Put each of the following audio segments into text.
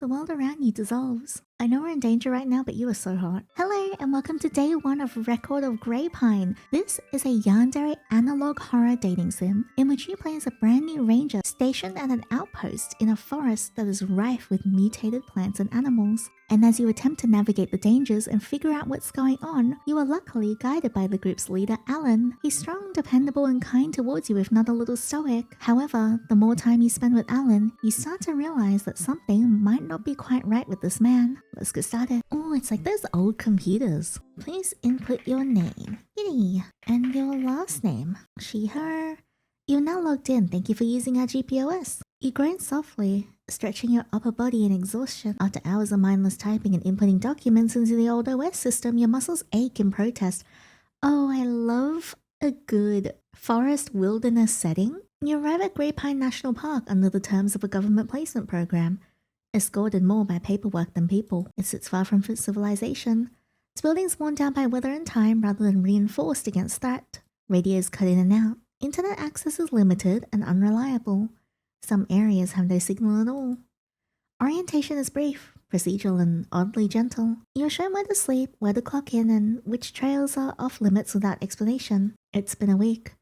the world around you dissolves. I know we're in danger right now, but you are so hot. Hello, and welcome to day 1 of Record of Greypine. This is a Yandere analog horror dating sim in which you play as a brand new ranger stationed at an outpost in a forest that is rife with mutated plants and animals. And as you attempt to navigate the dangers and figure out what's going on, you are luckily guided by the group's leader, Alan. He's strong, dependable, and kind towards you, if not a little stoic. However, the more time you spend with Alan, you start to realize that something might not be quite right with this man. Let's get started. Oh, it's like those old computers. Please input your name, Kitty, and your last name, she, her. You're now logged in. Thank you for using our GPOS. You groan softly, stretching your upper body in exhaustion. After hours of mindless typing and inputting documents into the old OS system, your muscles ache in protest. Oh, I love a good forest wilderness setting. You arrive at Greypine National Park under the terms of a government placement program, escorted more by paperwork than people. It sits far from civilization. Its buildings worn down by weather and time rather than reinforced against threat. Radios cut in and out. Internet access is limited and unreliable. Some areas have no signal at all. Orientation is brief, procedural, and oddly gentle. You're shown where to sleep, where to clock in, and which trails are off limits without explanation. It's been a week,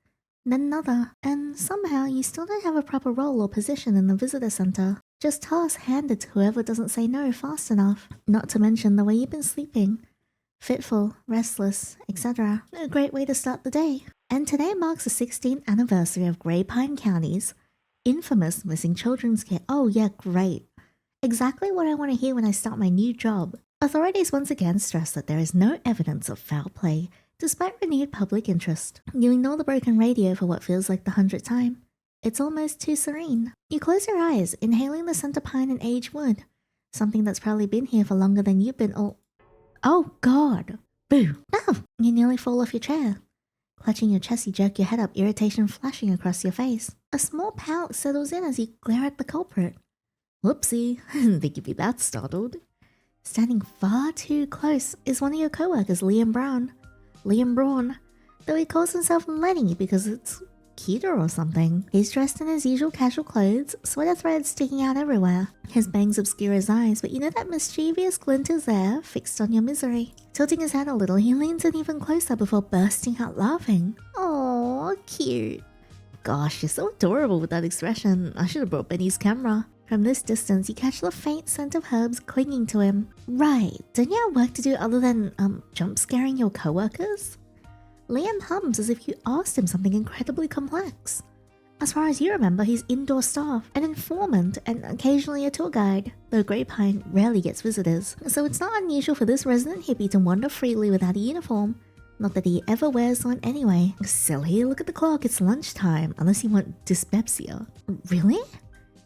then another, and somehow you still don't have a proper role or position in the visitor center. Just tasks handed to whoever doesn't say no fast enough. Not to mention the way you've been sleeping. Fitful, restless, etc. A great way to start the day. And today marks the 16th anniversary of Greypine County's infamous missing children's care. Oh yeah, great. Exactly what I want to hear when I start my new job. Authorities once again stress that there is no evidence of foul play, despite renewed public interest. You ignore the broken radio for what feels like the 100th time. It's almost too serene. You close your eyes, inhaling the scent of pine and aged wood. Something that's probably been here for longer than you've been all... Oh god! Boo! No! You nearly fall off your chair. Clutching your chest, you jerk your head up, irritation flashing across your face. A small pout settles in as you glare at the culprit. Whoopsie, didn't think you'd be that startled. Standing far too close is one of your co-workers, Liam Braun, though he calls himself Lenny because it's cuter or something. He's dressed in his usual casual clothes, sweater threads sticking out everywhere. His bangs obscure his eyes, but you know that mischievous glint is there, fixed on your misery. Tilting his head a little, he leans in even closer before bursting out laughing. Aww, cute. Gosh, you're so adorable with that expression. I should have brought Benny's camera. From this distance, you catch the faint scent of herbs clinging to him. Right, don't you have work to do other than, jump scaring your co-workers? Liam hums as if you asked him something incredibly complex. As far as you remember, he's indoor staff, an informant, and occasionally a tour guide, though Greypine rarely gets visitors. So it's not unusual for this resident hippie to wander freely without a uniform. Not that he ever wears one anyway. Silly, look at the clock, it's lunchtime, unless you want dyspepsia. Really?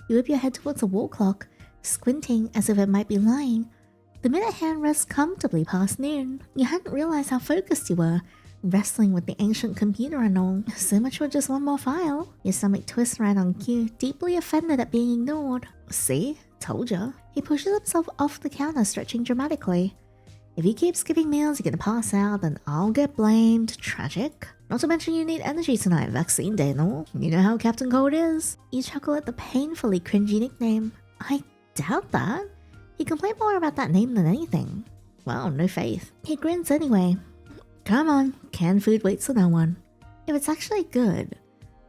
You whip your head towards the wall clock, squinting as if it might be lying. The minute hand rests comfortably past noon. You hadn't realized how focused you were, wrestling with the ancient computer and all. So much for just one more file. Your stomach twists right on cue, deeply offended at being ignored. See? Told ya. He pushes himself off the counter, stretching dramatically. If you keep skipping meals, you're gonna pass out, then I'll get blamed. Tragic. Not to mention you need energy tonight, vaccine day and all. You know how Captain Cold is. You chuckle at the painfully cringy nickname. I doubt that. He complained more about that name than anything. Wow, no faith. He grins anyway. Come on, canned food waits for no one. If it's actually good,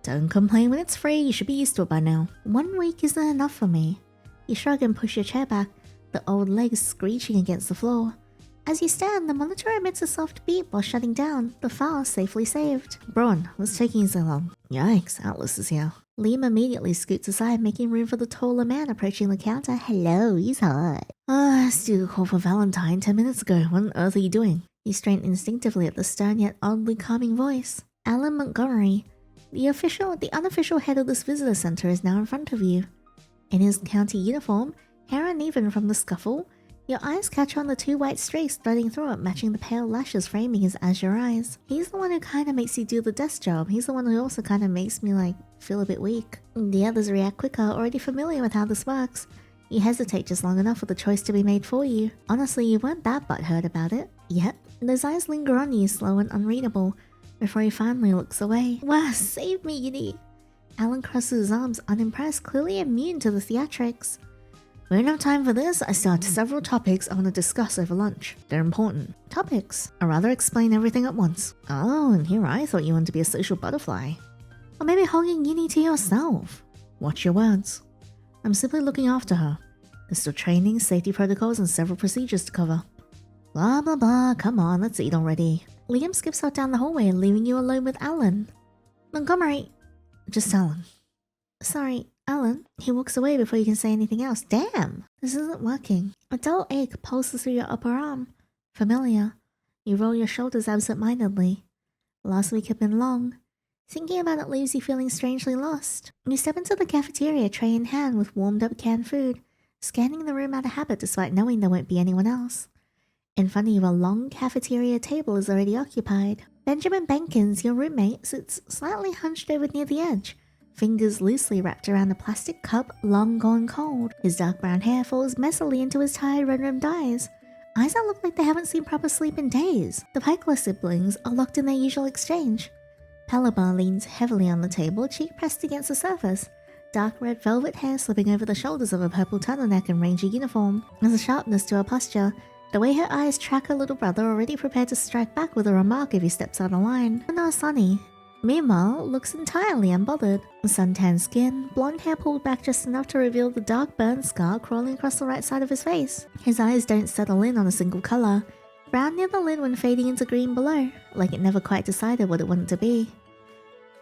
don't complain when it's free, you should be used to it by now. 1 week isn't enough for me. You shrug and push your chair back, the old legs screeching against the floor. As you stand, the monitor emits a soft beep while shutting down, the file safely saved. Braun, what's taking so long? Yikes, Atlas is here. Liam immediately scoots aside, making room for the taller man approaching the counter. Hello, he's hot. I still called for Valentine 10 minutes ago. What on earth are you doing? You strain instinctively at the stern yet oddly calming voice. Alan Montgomery, the unofficial head of this visitor center, is now in front of you. In his county uniform, hair uneven from the scuffle, your eyes catch on the 2 white streaks threading through it, matching the pale lashes framing his azure eyes. He's the one who kinda makes you do the desk job. He's the one who also kinda makes me, feel a bit weak. The others react quicker, already familiar with how this works. You hesitate just long enough for the choice to be made for you. Honestly, you weren't that butthurt about it. Yet, those eyes linger on you, slow and unreadable, before he finally looks away. Wow, save me, Yiddy! Alan crosses his arms, unimpressed, clearly immune to the theatrics. We don't have time for this. I still have several topics I want to discuss over lunch. They're important. Topics. I'd rather explain everything at once. Oh, and here I thought you wanted to be a social butterfly. Or maybe Helloyinny to yourself. Watch your words. I'm simply looking after her. There's still training, safety protocols, and several procedures to cover. Blah blah blah, come on, let's eat already. Liam skips out down the hallway, leaving you alone with Alan. Montgomery. Just Alan. Sorry, Alan. He walks away before you can say anything else. Damn, this isn't working. A dull ache pulses through your upper arm. Familiar. You roll your shoulders absent-mindedly. Last week had been long. Thinking about it leaves you feeling strangely lost. You step into the cafeteria, tray in hand with warmed-up canned food, scanning the room out of habit despite knowing there won't be anyone else. In front of you, a long cafeteria table is already occupied. Benjamin Benkins, your roommate, sits slightly hunched over near the edge, fingers loosely wrapped around a plastic cup long gone cold. His dark brown hair falls messily into his tired red-rimmed eyes that look like they haven't seen proper sleep in days. The Pikeless siblings are locked in their usual exchange. Palomar leans heavily on the table, cheek pressed against the surface, dark red velvet hair slipping over the shoulders of a purple turtleneck and ranger uniform. There's a sharpness to her posture, the way her eyes track her little brother, already prepared to strike back with a remark if he steps out of line. But now Sonny, meanwhile, looks entirely unbothered. Suntan skin, blonde hair pulled back just enough to reveal the dark burn scar crawling across the right side of his face. His eyes don't settle in on a single colour, brown near the lid when fading into green below, like it never quite decided what it wanted to be.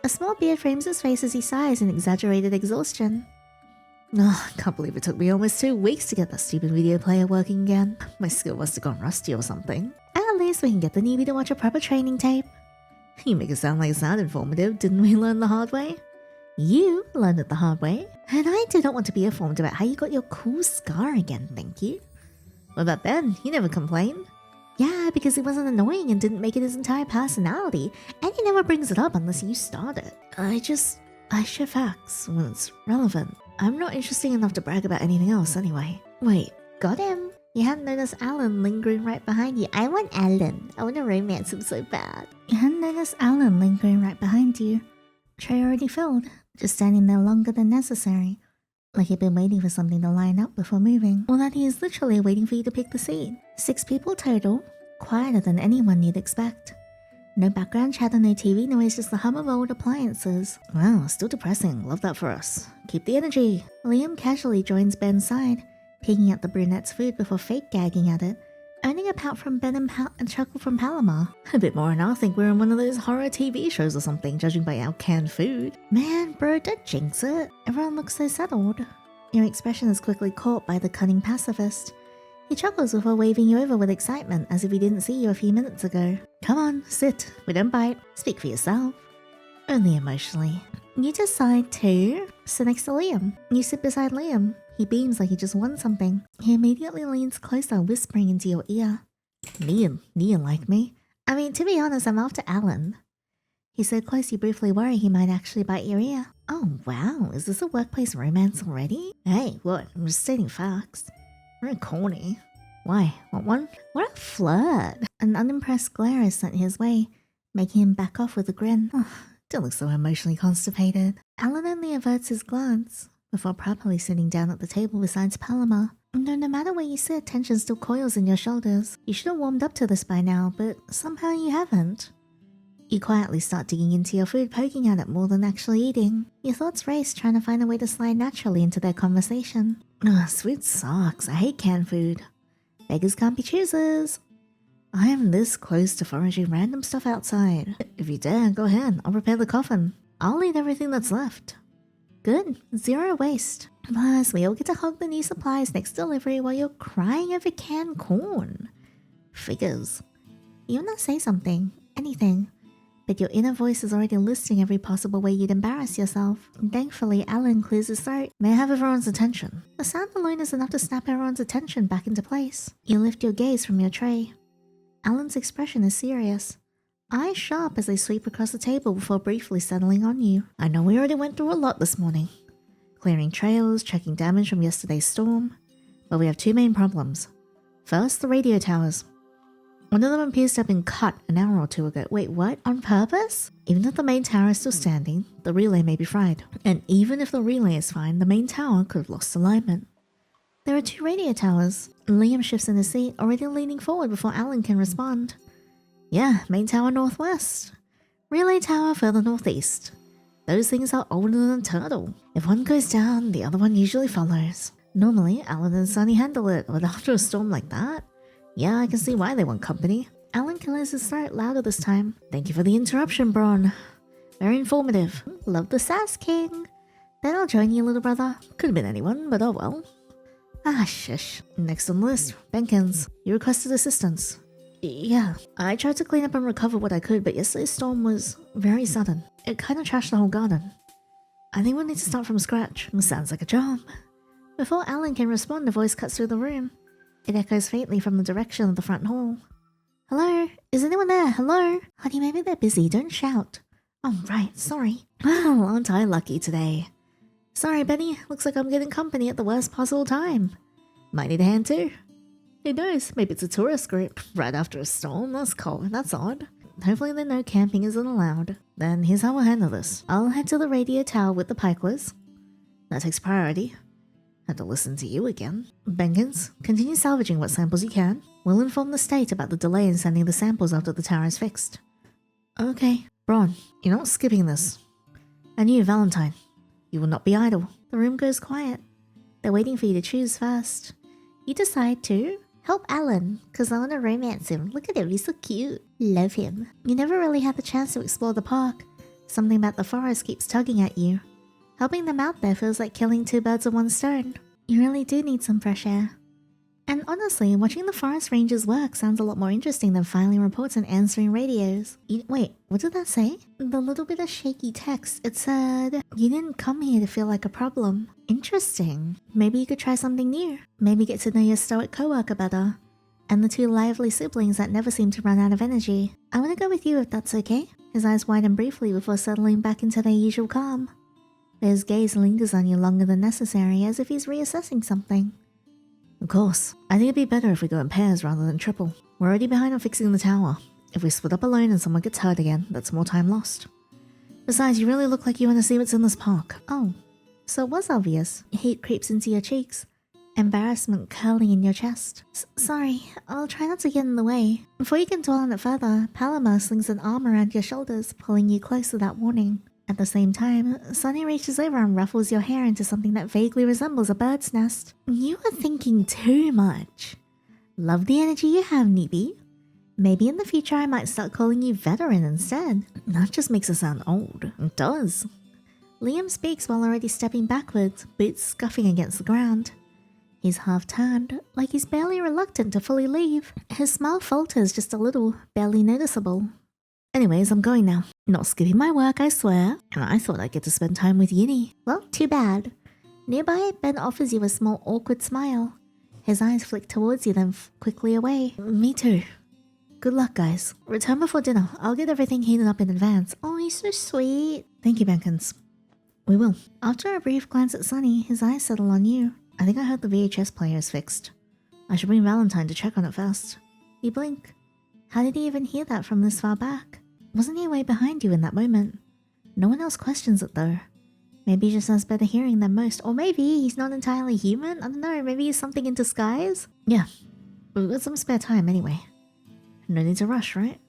A small beard frames his face as he sighs in exaggerated exhaustion. Oh, I can't believe it took me almost 2 weeks to get that stupid video player working again. My skill must have gone rusty or something. At least we can get the newbie to watch a proper training tape. You make it sound like it's not informative. Didn't we learn the hard way? You learned it the hard way. And I do not want to be informed about how you got your cool scar again, thank you. What about Ben? He never complained. Yeah, because he wasn't annoying and didn't make it his entire personality, and he never brings it up unless you start it. I share facts when it's relevant. I'm not interesting enough to brag about anything else anyway. Wait, got him? You hadn't noticed Alan lingering right behind you. I want Alan. I want to romance him so bad. You hadn't noticed Alan lingering right behind you. Tray already filled, just standing there longer than necessary. Like he'd been waiting for something to line up before moving, or that he is literally waiting for you to pick the seat. 6 people total, quieter than anyone you'd expect. No background chatter, no TV noise, just the hum of old appliances. Wow, still depressing. Love that for us. Keep the energy. Liam casually joins Ben's side, picking at the brunette's food before fake gagging at it, earning a pout from Ben and chuckle from Palomar. A bit more and I'll think we're in one of those horror TV shows or something, judging by our canned food. Man, bro, don't jinx it. Everyone looks so settled. Your expression is quickly caught by the cunning pacifist. He chuckles before waving you over with excitement as if he didn't see you a few minutes ago. Come on, sit. We don't bite. Speak for yourself. Only emotionally. You decide to sit next to Liam. You sit beside Liam. He beams like he just won something. He immediately leans closer, whispering into your ear. Do you like me? I mean, to be honest, I'm after Alan. He's so close you briefly worry he might actually bite your ear. Oh wow, is this a workplace romance already? Hey, what? I'm just stating facts. Very corny. Why? What one? What a flirt! An unimpressed glare is sent his way, making him back off with a grin. Oh, don't look so emotionally constipated. Alan only averts his glance before properly sitting down at the table beside Palomar. No matter where you sit, tension still coils in your shoulders. You should have warmed up to this by now, but somehow you haven't. You quietly start digging into your food, poking at it more than actually eating. Your thoughts race, trying to find a way to slide naturally into their conversation. Ugh, food sucks. I hate canned food. Beggars can't be choosers. I am this close to foraging random stuff outside. If you dare, go ahead. I'll prepare the coffin. I'll eat everything that's left. Good. 0 waste. Plus, we all get to hog the new supplies next delivery while you're crying over canned corn. Figures. You wanna say something. Anything. But your inner voice is already listing every possible way you'd embarrass yourself. Thankfully, Alan clears his throat. May I have everyone's attention? The sound alone is enough to snap everyone's attention back into place. You lift your gaze from your tray. Alan's expression is serious, eyes sharp as they sweep across the table before briefly settling on you. I know we already went through a lot this morning. Clearing trails, checking damage from yesterday's storm. But we have 2 main problems. First, the radio towers. One of them appears to have been cut an hour or 2 ago. Wait, what? On purpose? Even if the main tower is still standing, the relay may be fried. And even if the relay is fine, the main tower could have lost alignment. There are 2 radio towers. Liam shifts in his seat, already leaning forward before Alan can respond. Yeah, main tower northwest. Relay tower further northeast. Those things are older than a turtle. If one goes down, the other one usually follows. Normally, Alan and Sunny handle it, but after a storm like that, yeah, I can see why they want company. Alan clears his throat louder this time. Thank you for the interruption, Bron. Very informative. Love the sass, King. Then I'll join you, little brother. Could have been anyone, but oh well. Ah, shush. Next on the list, Benkins. You requested assistance. Yeah, I tried to clean up and recover what I could, but yesterday's storm was very sudden. It kind of trashed the whole garden. I think we'll need to start from scratch. Sounds like a job. Before Alan can respond, a voice cuts through the room. It echoes faintly from the direction of the front hall. Hello? Is anyone there? Hello? Honey, maybe they're busy. Don't shout. Oh, right. Sorry. Well, aren't I lucky today? Sorry, Benny. Looks like I'm getting company at the worst possible time. Might need a hand too. Who knows? Maybe it's a tourist group. Right after a storm. That's cold. That's odd. Hopefully they know camping isn't allowed. Then here's how we'll handle this. I'll head to the radio tower with the pikelers. That takes priority. Had to listen to you again. Benkins, continue salvaging what samples you can. We'll inform the state about the delay in sending the samples after the tower is fixed. Okay. Bron, you're not skipping this. And you, Valentine. You will not be idle. The room goes quiet. They're waiting for you to choose first. You decide to help Alan, because I want to romance him. Look at him, he's so cute. Love him. You never really had the chance to explore the park. Something about the forest keeps tugging at you. Helping them out there feels like killing 2 birds with 1 stone. You really do need some fresh air. And honestly, watching the forest rangers work sounds a lot more interesting than filing reports and answering radios. Wait, what did that say? The little bit of shaky text, it said, you didn't come here to feel like a problem. Interesting. Maybe you could try something new. Maybe get to know your stoic coworker better. And the 2 lively siblings that never seem to run out of energy. I want to go with you if that's okay. His eyes widen briefly before settling back into their usual calm. But his gaze lingers on you longer than necessary, as if he's reassessing something. Of course. I think it'd be better if we go in pairs rather than triple. We're already behind on fixing the tower. If we split up alone and someone gets hurt again, that's more time lost. Besides, you really look like you want to see what's in this park. Oh, so it was obvious. Heat creeps into your cheeks. Embarrassment curling in your chest. Sorry, I'll try not to get in the way. Before you can dwell on it further, Palomar slings an arm around your shoulders, pulling you close without warning. At the same time, Sunny reaches over and ruffles your hair into something that vaguely resembles a bird's nest. You are thinking too much. Love the energy you have, Neeby. Maybe in the future I might start calling you veteran instead. That just makes it sound old. It does. Liam speaks while already stepping backwards, boots scuffing against the ground. He's half turned, like he's barely reluctant to fully leave. His smile falters just a little, barely noticeable. Anyways, I'm going now. Not skipping my work, I swear. And I thought I'd get to spend time with Yinny. Well, too bad. Nearby, Ben offers you a small awkward smile. His eyes flick towards you, then quickly away. Me too. Good luck, guys. Return before dinner. I'll get everything heated up in advance. Oh, he's so sweet. Thank you, Benkins. We will. After a brief glance at Sunny, his eyes settle on you. I think I heard the VHS player is fixed. I should bring Valentine to check on it first. You blink. How did he even hear that from this far back? Wasn't he way behind you in that moment? No one else questions it though. Maybe he just has better hearing than most, or maybe he's not entirely human? I don't know, maybe he's something in disguise? Yeah, we've got some spare time anyway. No need to rush, right?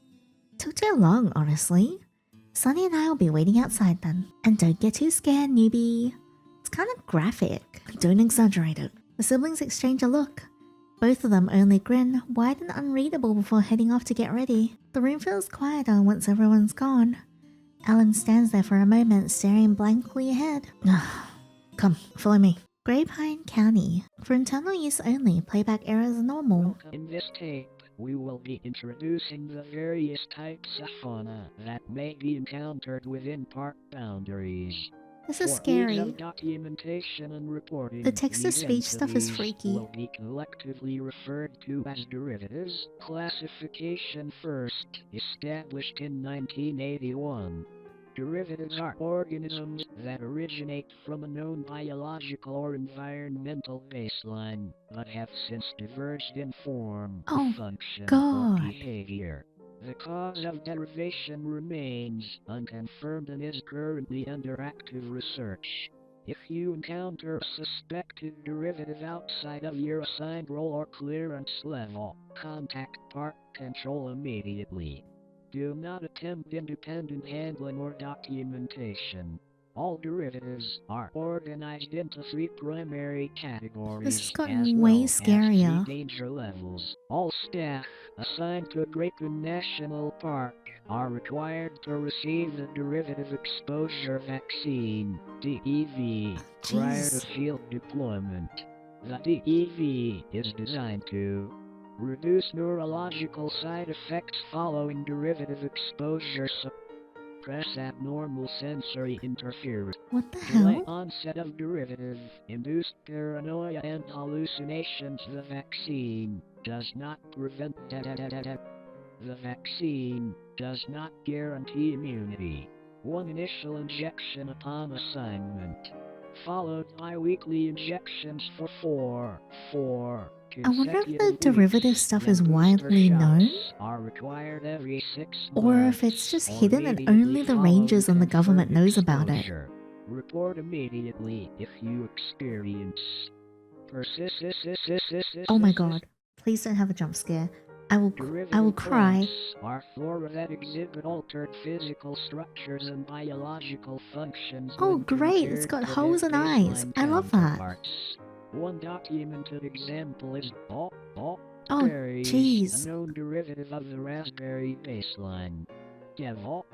Took too long, honestly. Sunny and I will be waiting outside then. And don't get too scared, newbie. It's kind of graphic. Don't exaggerate it. The siblings exchange a look. Both of them only grin, wide and unreadable before heading off to get ready. The room feels quieter once everyone's gone. Alan stands there for a moment, staring blankly ahead. Come, follow me. Greypine County. For internal use only, playback errors are normal. In this tape, we will be introducing the various types of fauna that may be encountered within park boundaries. This is scary. Documentation and reporting, The text-to-speech stuff is freaky. will be collectively referred to as derivatives. Classification first, established in 1981. Derivatives are organisms that originate from a known biological or environmental baseline, but have since diverged in form, function, or behavior. The cause of derivation remains unconfirmed and is currently under active research. If you encounter a suspected derivative outside of your assigned role or clearance level, contact Park Control immediately. Do not attempt independent handling or documentation. All derivatives are organized into 3 primary This has categories, as gotten way well as 3 scarier. danger levels. All staff assigned to Greypine National Park are required to receive the Derivative Exposure Vaccine, DEV, prior to Jeez. field deployment. The DEV is designed to reduce neurological side effects following derivative exposure, suppress abnormal sensory interference, What the delay hell? onset of derivative-induced paranoia and hallucinations. The vaccine does not prevent death. The vaccine does not guarantee immunity. 1 initial injection upon assignment, followed by weekly injections for 4 I wonder if the consecutive derivative weeks. stuff Then is booster widely known, shots are required every 6 or if months, it's just or hidden and immediately only the following Rangers and the government confirmed knows about it. exposure. Report immediately if you experience Oh my god. Please don't have a jump scare. I will Derivative cry. plants are flora that exhibit altered physical structures and biological functions Oh when great, it's compared got to holes their and eyes. baseline I love that. counterparts. 1 documented example is Oh berries, jeez. a known derivative of the raspberry baseline. Devil.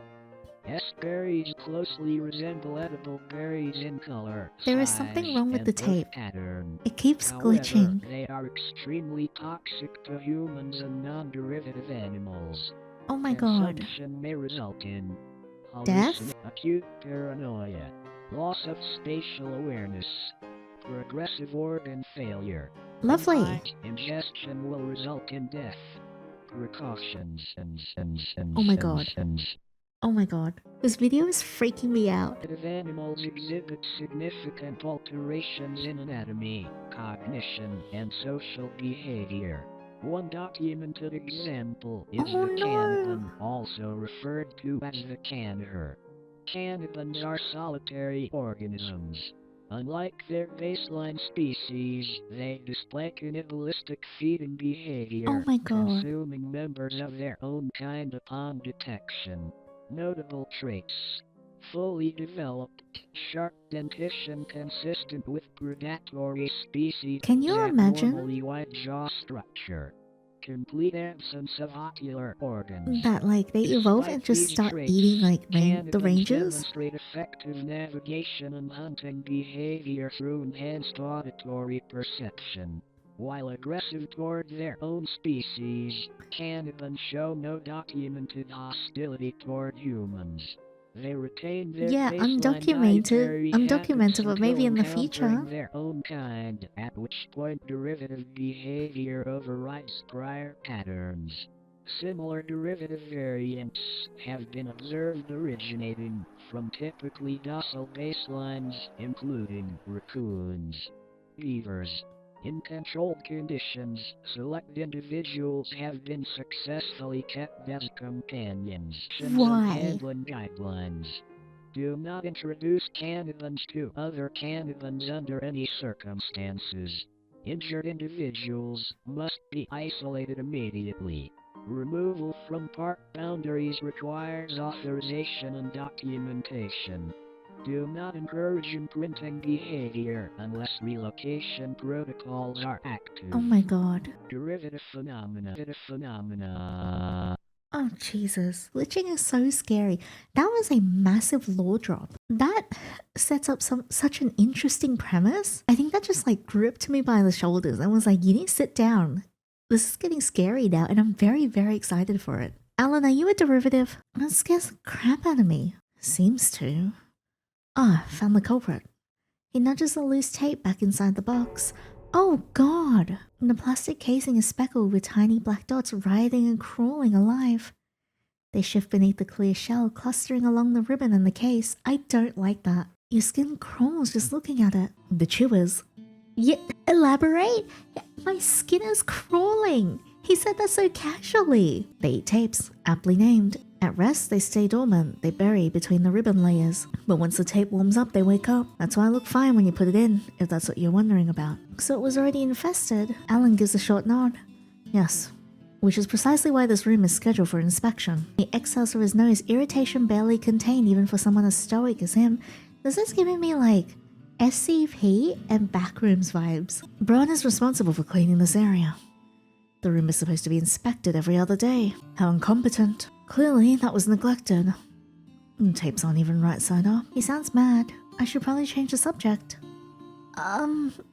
Berries closely resemble edible berries in color, There is size, something wrong with and the growth tape. pattern. It keeps However, glitching. they are extremely toxic to humans and non-derivative animals. Oh my god. Consumption may result in Death? acute paranoia, loss of spatial awareness, progressive organ failure. Lovely. Ingestion will result in death. Precautions. Oh my god. Oh my god. This video is freaking me out. Derivative animals exhibit significant alterations in anatomy, cognition, and social behavior. 1 documented example is Oh the no. cannibin, also referred to as the caniher. Cannibins are solitary organisms. Unlike their baseline species, they display cannibalistic feeding behavior, Oh my god. consuming members of their own kind upon detection. Notable traits: fully developed, sharp dentition consistent with predatory species, Can you imagine abnormally wide jaw structure, complete absence of ocular organs. that like they evolve and Despite just these start traits, eating like the cannibins Rangers? demonstrate effective navigation and hunting behavior through enhanced auditory perception. While aggressive toward their own species, cannibins show no documented hostility toward humans. They retain their Yeah, baseline dietary undocumented, habits but maybe in until the encountering future. their own kind, at which point derivative behavior overrides prior patterns. Similar derivative variants have been observed originating from typically docile baselines, including raccoons, beavers. In controlled conditions, select individuals have been successfully kept as companions. Why? Handling guidelines. Do not introduce cannibins to other cannibins under any circumstances. Injured individuals must be isolated immediately. Removal from park boundaries requires authorization and documentation. Do not encourage imprinting behavior unless relocation protocols are active. Oh my god. Derivative phenomena. Oh Jesus. Glitching is so scary. That was a massive lore drop. That sets up such an interesting premise. I think that just like gripped me by the shoulders and was like, you need to sit down. This is getting scary now and I'm very, very excited for it. Alan, are you a derivative? That scares the crap out of me. Seems to. Ah, found the culprit. He nudges the loose tape back inside the box. Oh god! The plastic casing is speckled with tiny black dots writhing and crawling alive. They shift beneath the clear shell, clustering along the ribbon and the case. I don't like that. Your skin crawls just looking at it. The chewers. Yeah, elaborate? My skin is crawling. He said that so casually. They eat tapes, aptly named, At rest, they stay dormant, they bury between the ribbon layers. But once the tape warms up, they wake up. That's why I look fine when you put it in, if that's what you're wondering about. So it was already infested. Alan gives a short nod. Yes. Which is precisely why this room is scheduled for inspection. He exhales through his nose, irritation barely contained even for someone as stoic as him. This is giving me like SCP and Backrooms vibes. Braun is responsible for cleaning this area. The room is supposed to be inspected every other day. How incompetent. Clearly, that was neglected. Tapes aren't even right side up. He sounds mad. I should probably change the subject.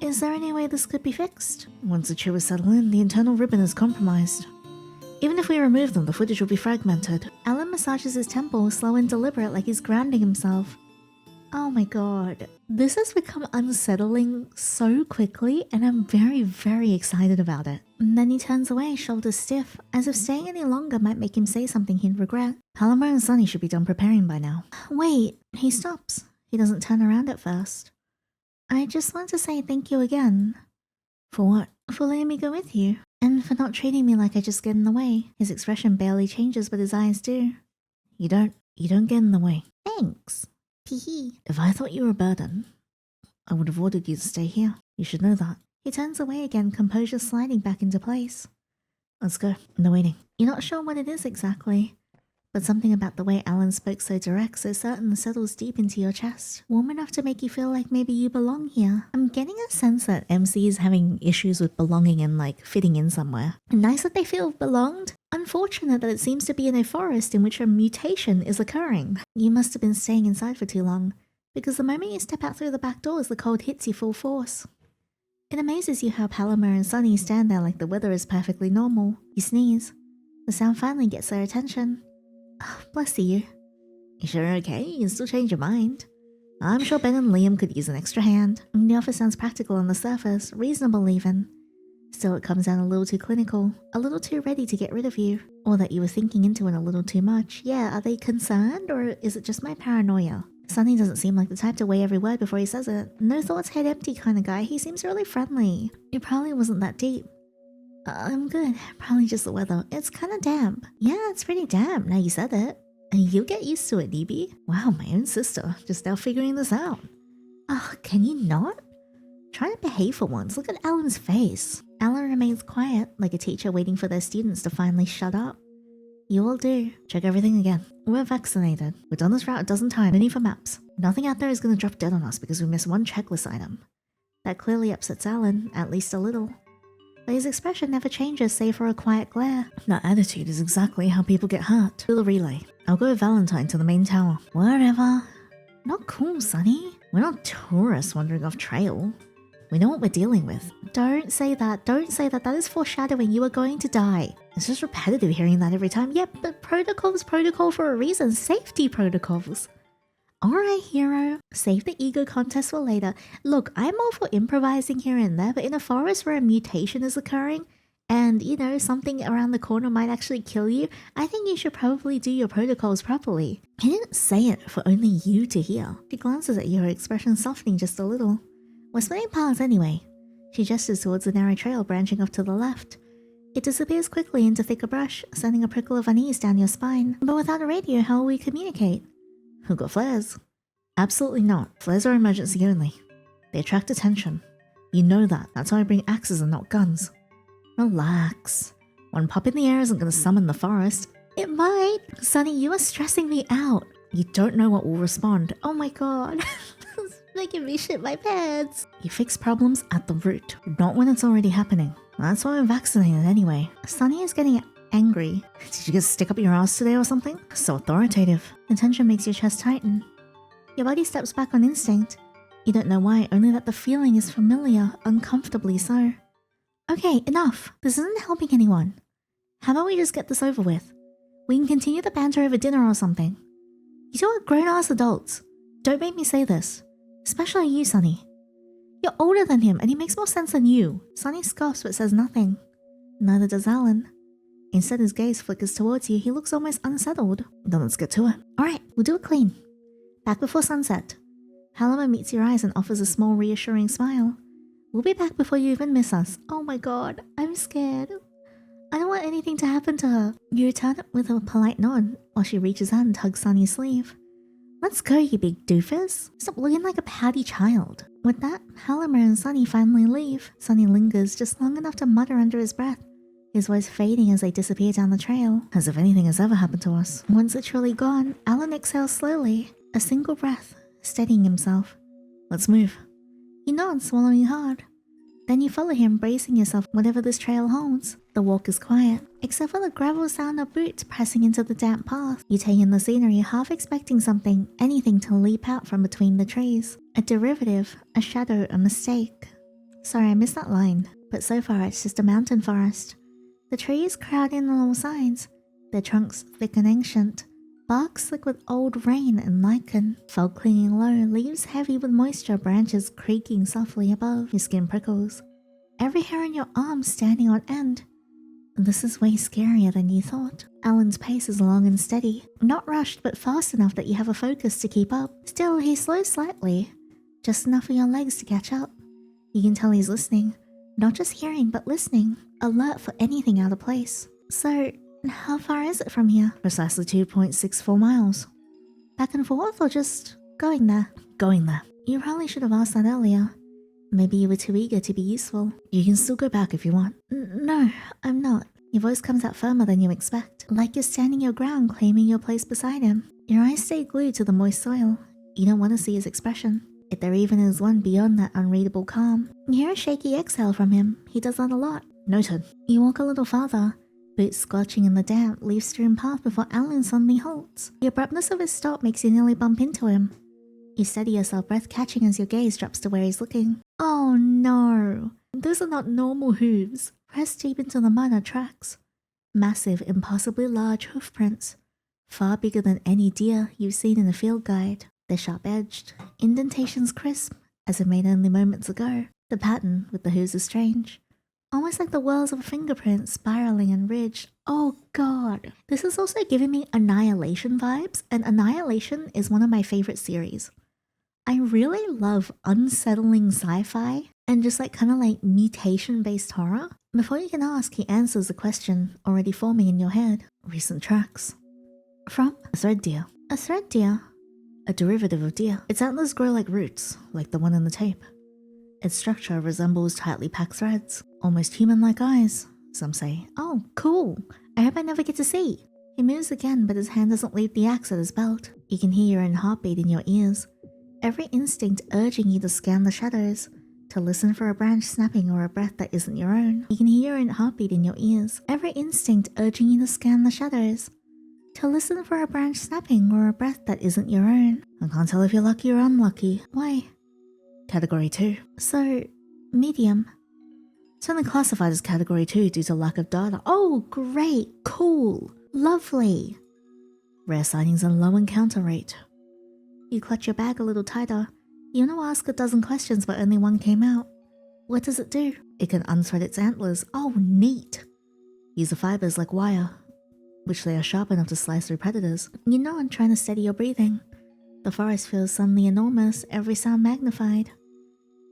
Is there any way this could be fixed? Once the chewers settle in, the internal ribbon is compromised. Even if we remove them, the footage will be fragmented. Alan massages his temple, slow and deliberate, like he's grounding himself. Oh my god. This has become unsettling so quickly, and I'm very, very excited about it. And then he turns away, shoulders stiff, as if staying any longer might make him say something he'd regret. Palomar and Sunny should be done preparing by now. Wait, he stops. He doesn't turn around at first. I just want to say thank you again. For what? For letting me go with you. And for not treating me like I just get in the way. His expression barely changes, but his eyes do. You don't get in the way. Thanks. Teehee. If I thought you were a burden, I would have ordered you to stay here. You should know that. He turns away again, composure sliding back into place. Let's go. No waiting. You're not sure what it is exactly, but something about the way Alan spoke so direct, so certain, settles deep into your chest. Warm enough to make you feel like maybe you belong here. I'm getting a sense that MC is having issues with belonging and like fitting in somewhere. Nice that they feel belonged. Unfortunate that it seems to be in a forest in which a mutation is occurring. You must have been staying inside for too long, because the moment you step out through the back doors, the cold hits you full force. It amazes you how Palomar and Sunny stand there like the weather is perfectly normal. You sneeze. The sound finally gets their attention. Oh, bless you. You sure okay? You can still change your mind. I'm sure Ben and Liam could use an extra hand. The offer sounds practical on the surface, reasonable even. Still, it comes out a little too clinical, a little too ready to get rid of you. Or that you were thinking into it a little too much. Yeah, are they concerned, or is it just my paranoia? Sunny doesn't seem like the type to weigh every word before he says it. No thoughts, head empty kind of guy. He seems really friendly. It probably wasn't that deep. I'm good. Probably just the weather. It's kind of damp. Yeah, it's pretty damp now you said it. You'll get used to it, DB. Wow, my own sister. Just now figuring this out. Oh, can you not? Try to behave for once. Look at Alan's face. Alan remains quiet, like a teacher waiting for their students to finally shut up. You all do. Check everything again. We're vaccinated. We've done this route a dozen times. No need for maps. Nothing out there is going to drop dead on us because we missed one checklist item. That clearly upsets Alan, at least a little. But his expression never changes save for a quiet glare. That attitude is exactly how people get hurt. Do the relay. I'll go with Valentine to the main tower. Whatever. Not cool, Sonny. We're not tourists wandering off trail. We know what we're dealing with. Don't say that. Don't say that. That is foreshadowing. You are going to die. It's just repetitive hearing that every time. Yep, but protocol's protocol for a reason. Safety protocols. Alright, hero. Save the ego contest for later. Look, I'm all for improvising here and there, but in a forest where a mutation is occurring, and, you know, something around the corner might actually kill you, I think you should probably do your protocols properly. He didn't say it for only you to hear. She glances at you, her expression softening just a little. We're splitting paths anyway. She gestures towards the narrow trail branching off to the left. It disappears quickly into thicker brush, sending a prickle of unease down your spine. But without a radio, how will we communicate? Who got flares? Absolutely not. Flares are emergency only. They attract attention. You know that. That's why I bring axes and not guns. Relax. One pop in the air isn't going to summon the forest. It might. Sonny, you are stressing me out. You don't know what will respond. Oh my god. It's making me shit my pants. You fix problems at the root, not when it's already happening. That's why I'm vaccinated anyway. Sonny is getting angry. Did you just stick up your ass today or something? So authoritative. The tension makes your chest tighten. Your body steps back on instinct. You don't know why, only that the feeling is familiar, uncomfortably so. Okay, enough. This isn't helping anyone. How about we just get this over with? We can continue the banter over dinner or something. You two are grown-ass adults. Don't make me say this. Especially you, Sonny. You're older than him, and he makes more sense than you. Sonny scoffs but says nothing. Neither does Alan. Instead, his gaze flickers towards you. He looks almost unsettled. Then let's get to it. Alright, we'll do it clean. Back before sunset. Palomar meets your eyes and offers a small reassuring smile. We'll be back before you even miss us. Oh my god, I'm scared. I don't want anything to happen to her. You return it with a polite nod while she reaches out and tugs Sunny's sleeve. Let's go, you big doofus. Stop looking like a pouty child. With that, Hallomer and Sunny finally leave. Sunny lingers just long enough to mutter under his breath, his voice fading as they disappear down the trail, as if anything has ever happened to us. Once it's truly gone, Alan exhales slowly, a single breath, steadying himself. Let's move. He nods, swallowing hard. Then you follow him, bracing yourself whatever this trail holds. The walk is quiet, except for the gravel sound of boots pressing into the damp path. You take in the scenery, half expecting something, anything to leap out from between the trees. A derivative, a shadow, a mistake. Sorry, I missed that line, but so far it's just a mountain forest. The trees crowd in on all sides, their trunks thick and ancient, bark slick with old rain and lichen, fog clinging low, leaves heavy with moisture, branches creaking softly above. Your skin prickles, every hair on your arm standing on end. This is way scarier than you thought. Alan's pace is long and steady, not rushed but fast enough that you have a focus to keep up. Still, he slows slightly, just enough for your legs to catch up. You can tell he's listening, not just hearing but listening, alert for anything out of place. So, how far is it from here? Precisely 2.64 miles. Back and forth or just going there? Going there. You probably should have asked that earlier. Maybe you were too eager to be useful. You can still go back if you want. No, I'm not. Your voice comes out firmer than you expect, like you're standing your ground, claiming your place beside him. Your eyes stay glued to the moist soil. You don't want to see his expression, if there even is one beyond that unreadable calm. You hear a shaky exhale from him. He does that a lot. Noted. You walk a little farther, boots squelching in the damp, leaf-strewn path before Alan suddenly halts. The abruptness of his stop makes you nearly bump into him. You steady yourself, breath catching as your gaze drops to where he's looking. Oh no! Those are not normal hooves. Pressed deep into the mud are tracks. Massive, impossibly large hoof prints. Far bigger than any deer you've seen in a field guide. They're sharp-edged, indentations crisp, as if made only moments ago. The pattern with the hooves is strange. Almost like the whirls of a fingerprint, spiraling and ridged. Oh god. This is also giving me Annihilation vibes, and Annihilation is one of my favorite series. I really love unsettling sci-fi and just kind of mutation-based horror. Before you can ask, he answers the question already forming in your head. Recent tracks. From a thread deer. A thread deer? A derivative of deer. Its antlers grow like roots, like the one in the tape. Its structure resembles tightly packed threads, almost human-like eyes. Some say, oh, cool. I hope I never get to see. He moves again, but his hand doesn't leave the axe at his belt. You can hear your own heartbeat in your ears. Every instinct urging you to scan the shadows, to listen for a branch snapping or a breath that isn't your own. You can hear your own heartbeat in your ears. Every instinct urging you to scan the shadows, to listen for a branch snapping or a breath that isn't your own. I can't tell if you're lucky or unlucky. Why? Category 2. So, medium. It's only classified as Category 2 due to lack of data. Oh, great, cool, lovely. Rare sightings and low encounter rate. You clutch your bag a little tighter. You want to ask a dozen questions but only one came out. What does it do? It can unthread its antlers. Oh, neat. Use the fibers like wire, which they are sharp enough to slice through predators. You nod, trying to steady your breathing. The forest feels suddenly enormous, every sound magnified.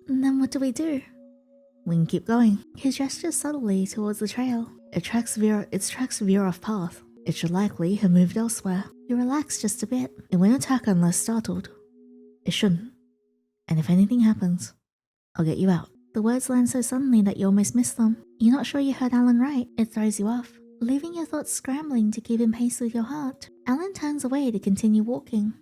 And then what do? We can keep going. He gestures subtly towards the trail. Its tracks veer off path. It should likely have moved elsewhere. You relax just a bit. It won't attack unless startled. It shouldn't. And if anything happens, I'll get you out. The words land so suddenly that you almost miss them. You're not sure you heard Alan right. It throws you off, leaving your thoughts scrambling to keep in pace with your heart. Alan turns away to continue walking.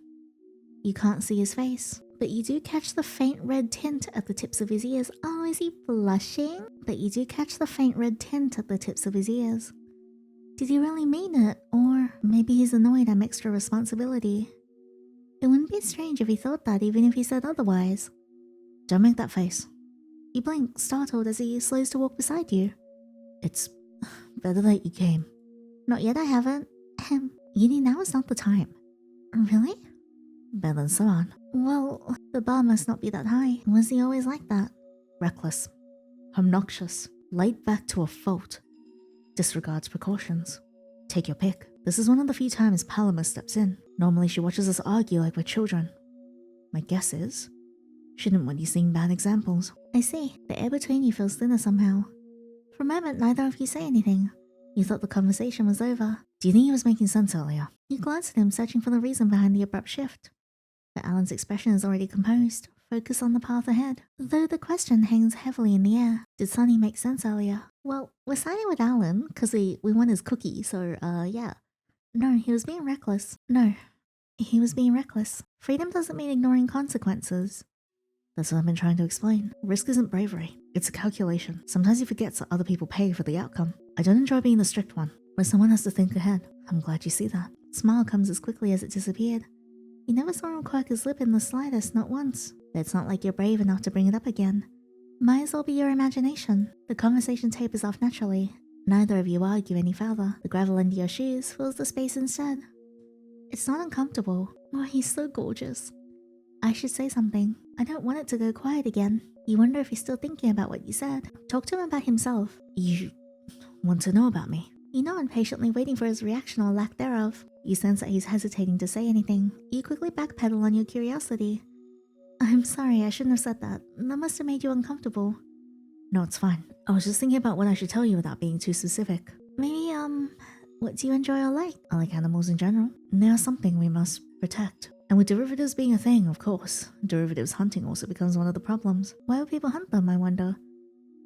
You can't see his face, but you do catch the faint red tint at the tips of his ears. Oh, is he blushing? But you do catch the faint red tint at the tips of his ears. Did he really mean it? Or maybe he's annoyed I'm extra responsibility. It wouldn't be strange if he thought that, even if he said otherwise. Don't make that face. You blink, startled as he slows to walk beside you. It's better that you came. Not yet, I haven't. Yini, now is not the time. Really? Better than so on. Well, the bar must not be that high. Was he always like that? Reckless. Obnoxious. Laid back to a fault. Disregards precautions. Take your pick. This is one of the few times Paloma steps in. Normally she watches us argue like we're children. My guess is, she didn't want you seeing bad examples. I see. The air between you feels thinner somehow. For a moment, neither of you say anything. You thought the conversation was over. Do you think he was making sense earlier? You glanced at him, searching for the reason behind the abrupt shift. But Alan's expression is already composed. Focus on the path ahead. Though the question hangs heavily in the air. Did Sunny make sense earlier? Well, we're siding with Alan, because we want his cookie, so, yeah. No, he was being reckless. No, he was being reckless. Freedom doesn't mean ignoring consequences. That's what I've been trying to explain. Risk isn't bravery. It's a calculation. Sometimes you forget that other people pay for the outcome. I don't enjoy being the strict one, where someone has to think ahead. I'm glad you see that. Smile comes as quickly as it disappeared. You never saw him quirk his lip in the slightest, not once. But it's not like you're brave enough to bring it up again. Might as well be your imagination. The conversation tapers off naturally. Neither of you argue any further. The gravel under your shoes fills the space instead. It's not uncomfortable. Oh, he's so gorgeous. I should say something. I don't want it to go quiet again. You wonder if he's still thinking about what you said. Talk to him about himself. You want to know about me? You nod, patiently waiting for his reaction or lack thereof. You sense that he's hesitating to say anything. You quickly backpedal on your curiosity. I'm sorry, I shouldn't have said that. That must have made you uncomfortable. No, it's fine. I was just thinking about what I should tell you without being too specific. Maybe, what do you enjoy or like? I like animals in general. And they are something we must protect. And with derivatives being a thing, of course, derivatives hunting also becomes one of the problems. Why would people hunt them, I wonder?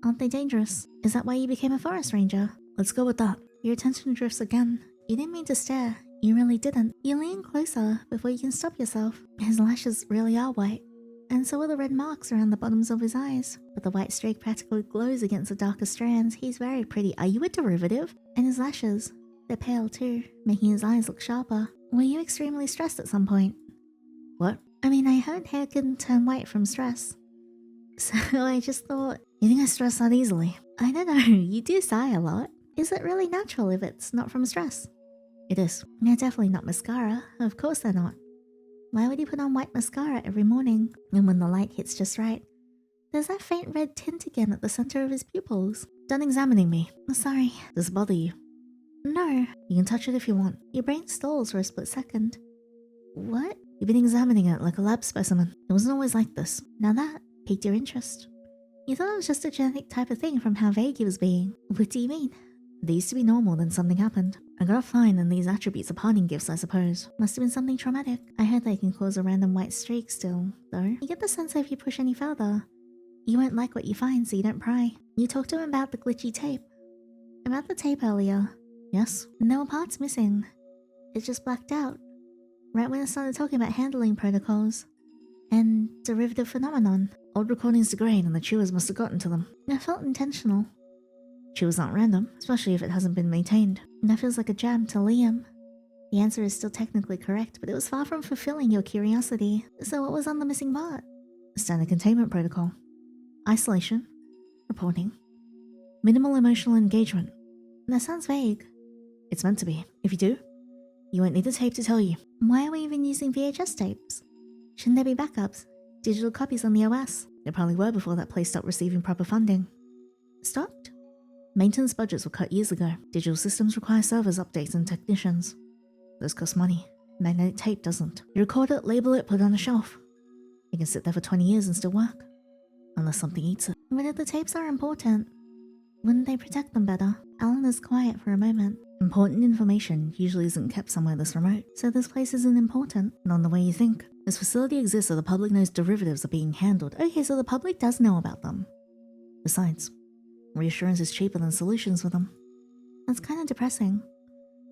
Aren't they dangerous? Is that why you became a forest ranger? Let's go with that. Your attention drifts again. You didn't mean to stare. You really didn't. You lean closer before you can stop yourself. His lashes really are white. And so are the red marks around the bottoms of his eyes. But the white streak practically glows against the darker strands. He's very pretty. Are you a derivative? And his lashes, they're pale too, making his eyes look sharper. Were you extremely stressed at some point? What? I mean, I heard hair can turn white from stress. So I just thought, you think I stress that easily? I don't know, you do sigh a lot. Is it really natural if it's not from stress? It is. They're definitely not mascara. Of course they're not. Why would he put on white mascara every morning? And when the light hits just right, there's that faint red tint again at the center of his pupils. Done examining me. Sorry. Does it bother you? No. You can touch it if you want. Your brain stalls for a split second. What? You've been examining it like a lab specimen. It wasn't always like this. Now that piqued your interest. You thought it was just a genetic type of thing from how vague he was being. What do you mean? They used to be normal, then something happened. I got a fine and these attributes are parting gifts, I suppose. Must have been something traumatic. I heard they can cause a random white streak still, though. You get the sense that if you push any further, you won't like what you find, so you don't pry. You talked to him about the glitchy tape. About the tape earlier. Yes? And there were parts missing. It just blacked out. Right when I started talking about handling protocols. And derivative phenomenon. Old recordings degrade and the chewers must have gotten to them. It felt intentional. Chewers aren't random, especially if it hasn't been maintained. And that feels like a jab to Liam. The answer is still technically correct, but it was far from fulfilling your curiosity. So what was on the missing part? Standard containment protocol. Isolation. Reporting. Minimal emotional engagement. That sounds vague. It's meant to be. If you do, you won't need the tape to tell you. Why are we even using VHS tapes? Shouldn't there be backups? Digital copies on the OS? There probably were before that place stopped receiving proper funding. Stopped? Maintenance budgets were cut years ago. Digital systems require servers, updates, and technicians. Those cost money. Magnetic tape doesn't. You record it, label it, put it on a shelf. It can sit there for 20 years and still work. Unless something eats it. But if the tapes are important, wouldn't they protect them better? Alan is quiet for a moment. Important information usually isn't kept somewhere this remote, so this place isn't important, not in the way you think. This facility exists so the public knows derivatives are being handled. Okay, so the public does know about them. Besides, reassurance is cheaper than solutions for them. That's kind of depressing.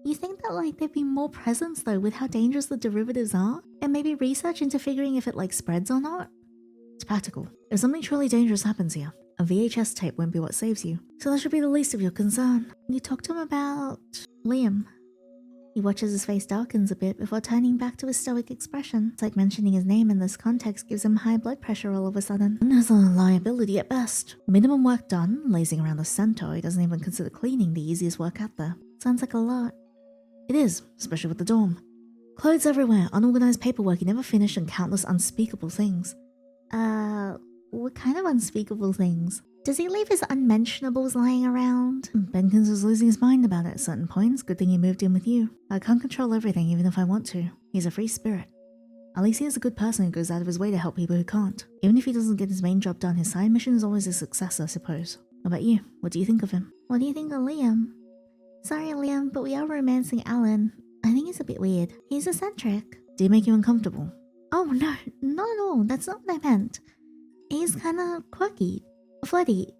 You think that there'd be more presence though with how dangerous the derivatives are? And maybe research into figuring if it spreads or not? It's practical. If something truly dangerous happens here, a VHS tape won't be what saves you. So that should be the least of your concern. You talk to him about Liam. He watches his face darkens a bit before turning back to his stoic expression. It's like mentioning his name in this context gives him high blood pressure all of a sudden. And there's a liability at best. Minimum work done, lazing around the center. He doesn't even consider cleaning the easiest work out there. Sounds like a lot. It is, especially with the dorm. Clothes everywhere, unorganized paperwork he never finished, and countless unspeakable things. What kind of unspeakable things? Does he leave his unmentionables lying around? Benkins was losing his mind about it at certain points. Good thing he moved in with you. I can't control everything even if I want to. He's a free spirit. At least he is a good person who goes out of his way to help people who can't. Even if he doesn't get his main job done, his side mission is always a success, I suppose. What about you? What do you think of him? What do you think of Liam? Sorry, Liam, but we are romancing Alan. I think he's a bit weird. He's eccentric. Do you make you uncomfortable? Oh, no, not at all. That's not what I meant. He's kinda quirky. Flirty.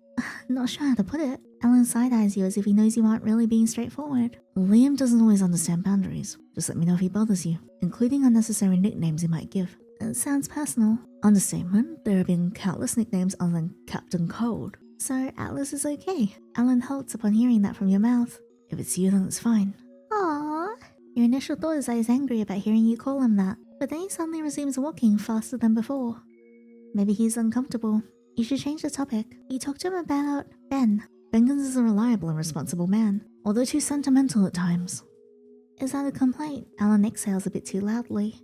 Not sure how to put it. Alan side-eyes you as if he knows you aren't really being straightforward. Liam doesn't always understand boundaries. Just let me know if he bothers you, including unnecessary nicknames he might give. It sounds personal. Understatement, there have been countless nicknames other than Captain Cold. So Atlas is okay. Alan halts upon hearing that from your mouth. If it's you, then it's fine. Aww. Your initial thought is that he's angry about hearing you call him that, but then he suddenly resumes walking faster than before. Maybe he's uncomfortable. You should change the topic. You talk to him about Ben. Benkins is a reliable and responsible man, although too sentimental at times. Is that a complaint? Alan exhales a bit too loudly.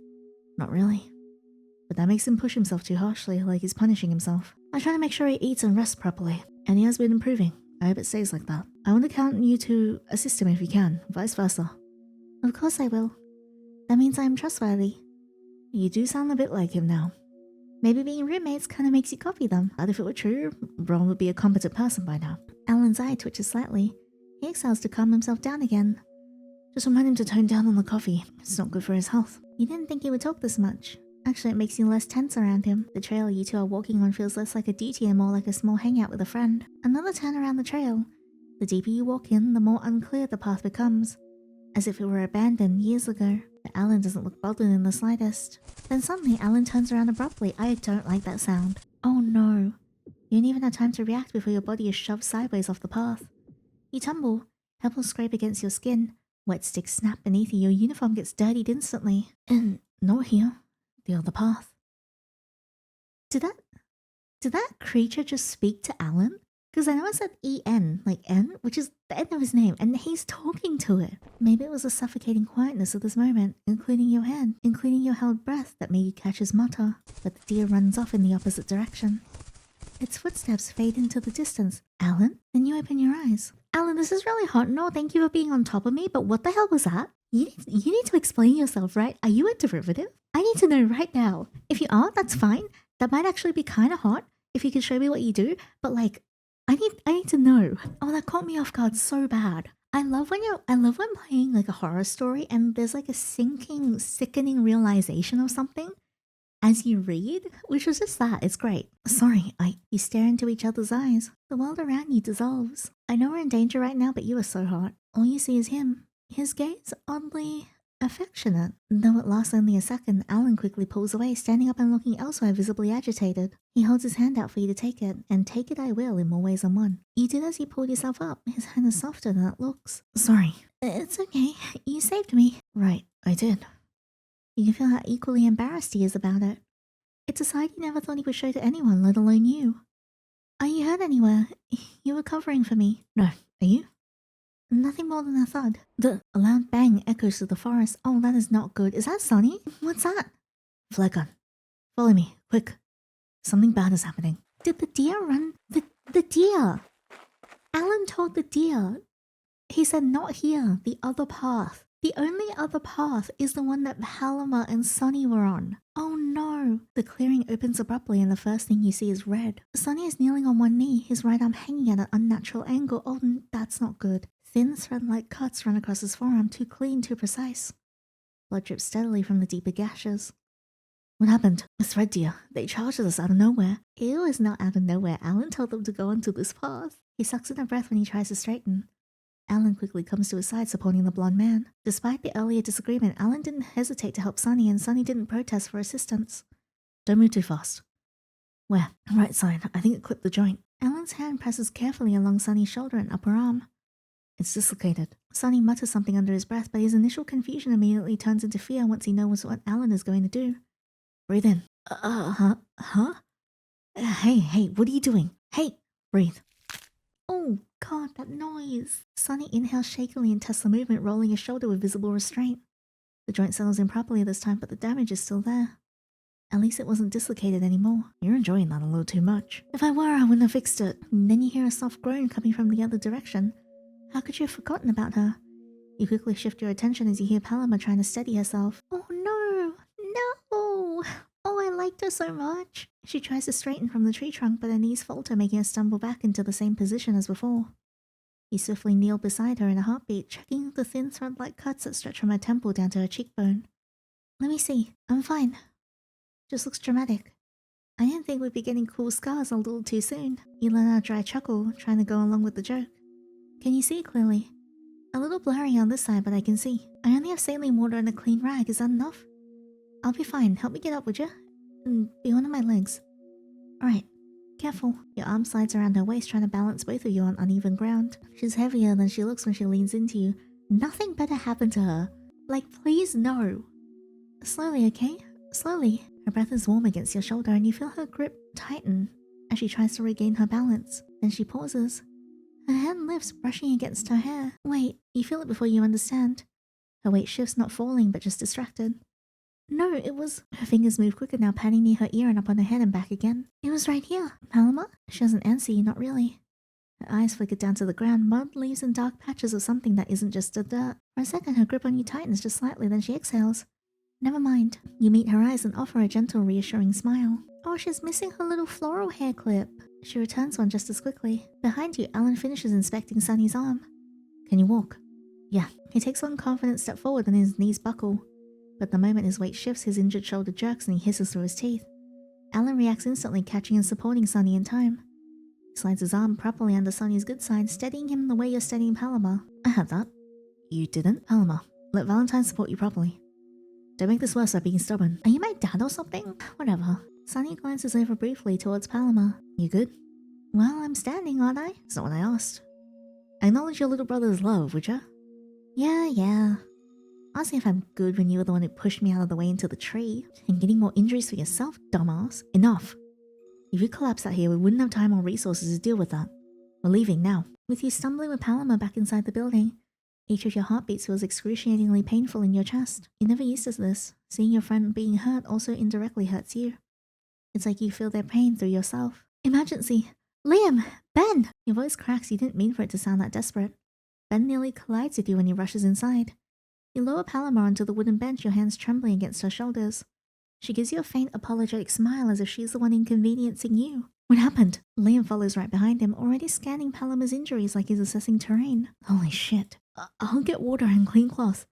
Not really. But that makes him push himself too harshly, like he's punishing himself. I try to make sure he eats and rests properly, and he has been improving. I hope it stays like that. I want to count on you to assist him if you can, vice versa. Of course I will. That means I am trustworthy. You do sound a bit like him now. Maybe being roommates kind of makes you copy them. But if it were true, Ron would be a competent person by now. Alan's eye twitches slightly. He exhales to calm himself down again. Just remind him to tone down on the coffee. It's not good for his health. You didn't think he would talk this much. Actually, it makes you less tense around him. The trail you two are walking on feels less like a duty and more like a small hangout with a friend. Another turn around the trail. The deeper you walk in, the more unclear the path becomes. As if it were abandoned years ago. But Alan doesn't look bothered in the slightest. Then suddenly, Alan turns around abruptly. I don't like that sound. Oh no. You don't even have time to react before your body is shoved sideways off the path. You tumble. Pebbles scrape against your skin. Wet sticks snap beneath you. Your uniform gets dirtied instantly. And not here. The other path. Did that creature just speak to Alan? Because I know it said E-N, like N, which is the end of his name, and he's talking to it. Maybe it was the suffocating quietness of this moment, including your hand, including your held breath that made you catch his mutter. But the deer runs off in the opposite direction. Its footsteps fade into the distance. Alan? Then you open your eyes. Alan, this is really hot. No, thank you for being on top of me, but what the hell was that? You need to explain yourself, right? Are you a derivative? I need to know right now. If you are, that's fine. That might actually be kind of hot if you could show me what you do, but like, I need to know. Oh, that caught me off guard so bad. I love when playing like a horror story and there's like a sinking, sickening realization of something as you read, which was just that. It's great. Sorry, you stare into each other's eyes. The world around you dissolves. I know we're in danger right now, but you are so hot. All you see is him. His gaze oddly affectionate. Though it lasts only a second, Alan quickly pulls away, standing up and looking elsewhere, visibly agitated. He holds his hand out for you to take it, and take it I will in more ways than one. You did as he pulled yourself up. His hand is softer than it looks. Sorry. It's okay. You saved me. Right, I did. You can feel how equally embarrassed he is about it. It's a side he never thought he would show to anyone, let alone you. Are you hurt anywhere? You were covering for me. No, are you? Nothing more than a thud. A loud bang echoes through the forest. Oh, that is not good. Is that Sonny? What's that? Flare gun. Follow me, quick. Something bad is happening. Did the deer run? The deer! Alan told the deer. He said not here, the other path. The only other path is the one that Halima and Sonny were on. Oh no! The clearing opens abruptly and the first thing you see is red. Sonny is kneeling on one knee, his right arm hanging at an unnatural angle. Oh, that's not good. Thin thread-like cuts run across his forearm, too clean, too precise. Blood drips steadily from the deeper gashes. What happened? A thread deer. They charged us out of nowhere. It was not out of nowhere. Alan told them to go onto this path. He sucks in a breath when he tries to straighten. Alan quickly comes to his side, supporting the blonde man. Despite the earlier disagreement, Alan didn't hesitate to help Sonny, and Sonny didn't protest for assistance. Don't move too fast. Where? Right side. I think it clipped the joint. Alan's hand presses carefully along Sonny's shoulder and upper arm. It's dislocated. Sonny mutters something under his breath, but his initial confusion immediately turns into fear once he knows what Alan is going to do. Breathe in. Huh? Hey, what are you doing? Hey, breathe. Oh, God, that noise. Sonny inhales shakily and tests the movement, rolling his shoulder with visible restraint. The joint settles in properly this time, but the damage is still there. At least it wasn't dislocated anymore. You're enjoying that a little too much. If I were, I wouldn't have fixed it. And then you hear a soft groan coming from the other direction. How could you have forgotten about her? You quickly shift your attention as you hear Paloma trying to steady herself. Oh no! No! Oh, I liked her so much. She tries to straighten from the tree trunk, but her knees falter, making her stumble back into the same position as before. He swiftly kneeled beside her in a heartbeat, checking the thin thread-like cuts that stretch from her temple down to her cheekbone. Let me see. I'm fine. Just looks dramatic. I didn't think we'd be getting cool scars a little too soon. He let out a dry chuckle, trying to go along with the joke. Can you see clearly? A little blurry on this side, but I can see. I only have saline water and a clean rag. Is that enough? I'll be fine. Help me get up, would you? And be one of my legs. Alright. Careful. Your arm slides around her waist, trying to balance both of you on uneven ground. She's heavier than she looks when she leans into you. Nothing better happened to her. Like, please no. Slowly, okay? Slowly. Her breath is warm against your shoulder and you feel her grip tighten as she tries to regain her balance. Then she pauses. Her hand lifts, brushing against her hair. Wait, you feel it before you understand. Her weight shifts, not falling, but just distracted. No, it was... Her fingers move quicker now, patting near her ear and up on her head and back again. It was right here. Paloma? She doesn't answer you, not really. Her eyes flicker down to the ground, mud, leaves, and dark patches of something that isn't just the dirt. For a second, her grip on you tightens just slightly, then she exhales. Never mind. You meet her eyes and offer a gentle, reassuring smile. Oh, she's missing her little floral hair clip. She returns one just as quickly. Behind you, Alan finishes inspecting Sunny's arm. Can you walk? Yeah. He takes one confident step forward and his knees buckle. But the moment his weight shifts, his injured shoulder jerks and he hisses through his teeth. Alan reacts instantly, catching and supporting Sunny in time. He slides his arm properly under Sunny's good side, steadying him the way you're steadying Paloma. I had that. You didn't? Paloma, let Valentine support you properly. Don't make this worse by being stubborn. Are you my dad or something? Whatever. Sunny glances over briefly towards Paloma. You good? Well, I'm standing, aren't I? It's not what I asked. Acknowledge your little brother's love, would ya? Yeah. Ask me if I'm good when you were the one who pushed me out of the way into the tree. And getting more injuries for yourself, dumbass. Enough. If you collapse out here, we wouldn't have time or resources to deal with that. We're leaving now. With you stumbling with Paloma back inside the building, each of your heartbeats feels excruciatingly painful in your chest. You're never used to this. Seeing your friend being hurt also indirectly hurts you. It's like you feel their pain through yourself. Emergency! Liam! Ben! Your voice cracks. You didn't mean for it to sound that desperate. Ben nearly collides with you when he rushes inside. You lower Paloma onto the wooden bench, your hands trembling against her shoulders. She gives you a faint, apologetic smile as if she's the one inconveniencing you. What happened? Liam follows right behind him, already scanning Paloma's injuries like he's assessing terrain. Holy shit. I'll get water and clean cloth.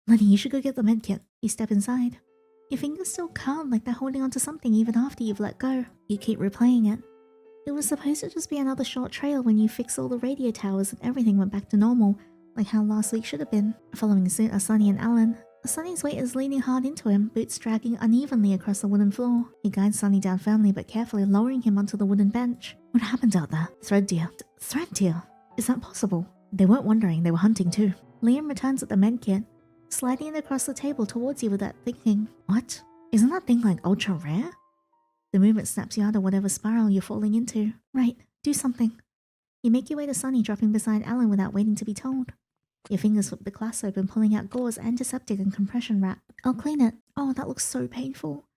Lenny, you should go get the medkit. You step inside. Your fingers still curl like they're holding onto something even after you've let go. You keep replaying it. It was supposed to just be another short trail when you fixed all the radio towers and everything went back to normal, like how last week should have been. Following suit are Sunny and Alan. Sunny's weight is leaning hard into him, boots dragging unevenly across the wooden floor. He guides Sunny down firmly but carefully, lowering him onto the wooden bench. What happened out there? Thread deer. Thread deer? Is that possible? They weren't wandering, they were hunting too. Liam returns at the medkit, sliding it across the table towards you without thinking. What? Isn't that thing like ultra rare? The movement snaps you out of whatever spiral you're falling into. Right, do something. You make your way to Sunny, dropping beside Alan without waiting to be told. Your fingers flip the glass open, pulling out gauze, antiseptic, and compression wrap. I'll clean it. Oh, that looks so painful.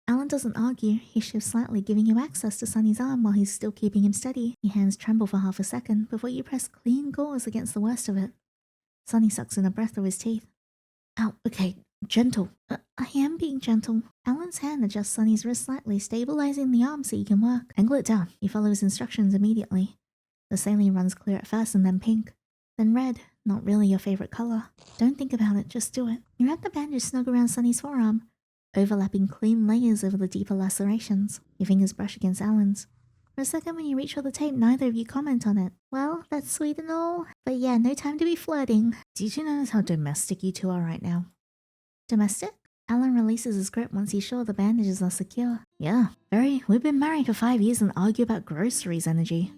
Alan doesn't argue. He shifts slightly, giving you access to Sunny's arm while he's still keeping him steady. Your hands tremble for half a second before you press clean gauze against the worst of it. Sunny sucks in a breath through his teeth. Ow, okay, gentle. I am being gentle. Alan's hand adjusts Sunny's wrist slightly, stabilizing the arm so you can work. Angle it down. You follow his instructions immediately. The saline runs clear at first and then pink. Then red, not really your favorite color. Don't think about it, just do it. You wrap the bandage snug around Sunny's forearm, overlapping clean layers over the deeper lacerations. Your fingers brush against Alan's. For a second when you reach for the tape, neither of you comment on it. Well, that's sweet and all, but yeah, no time to be flirting. Did you notice how domestic you two are right now? Domestic? Alan releases his grip once he's sure the bandages are secure. Yeah, very. We've been married for 5 years and argue about groceries energy.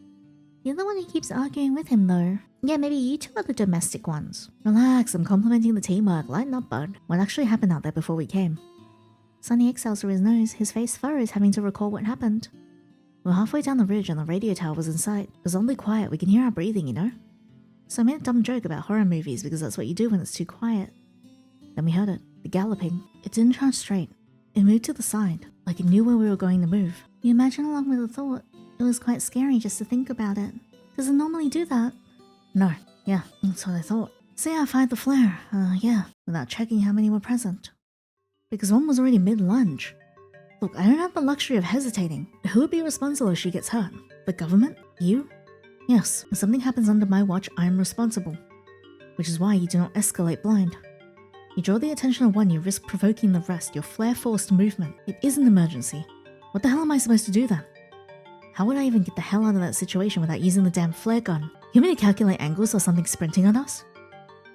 You're the one who keeps arguing with him though. Yeah, maybe you two are the domestic ones. Relax, I'm complimenting the teamwork. Lighten up, bud. What actually happened out there before we came? Sunny exhales through his nose, his face furrows, having to recall what happened. We're halfway down the ridge and the radio tower was in sight. It was oddly quiet, we can hear our breathing, you know? So I made a dumb joke about horror movies because that's what you do when it's too quiet. Then we heard it, the galloping. It didn't charge straight. It moved to the side, like it knew where we were going to move. You imagine along with the thought. It was quite scary just to think about it. Does it normally do that? No, yeah, that's what I thought. So yeah, I fired the flare, yeah, without checking how many were present. Because one was already mid-lunge. Look, I don't have the luxury of hesitating. Who would be responsible if she gets hurt? The government? You? Yes, if something happens under my watch, I am responsible. Which is why you do not escalate blind. You draw the attention of one, you risk provoking the rest. Your flare-forced movement. It is an emergency. What the hell am I supposed to do then? How would I even get the hell out of that situation without using the damn flare gun? You want me to calculate angles or something sprinting at us?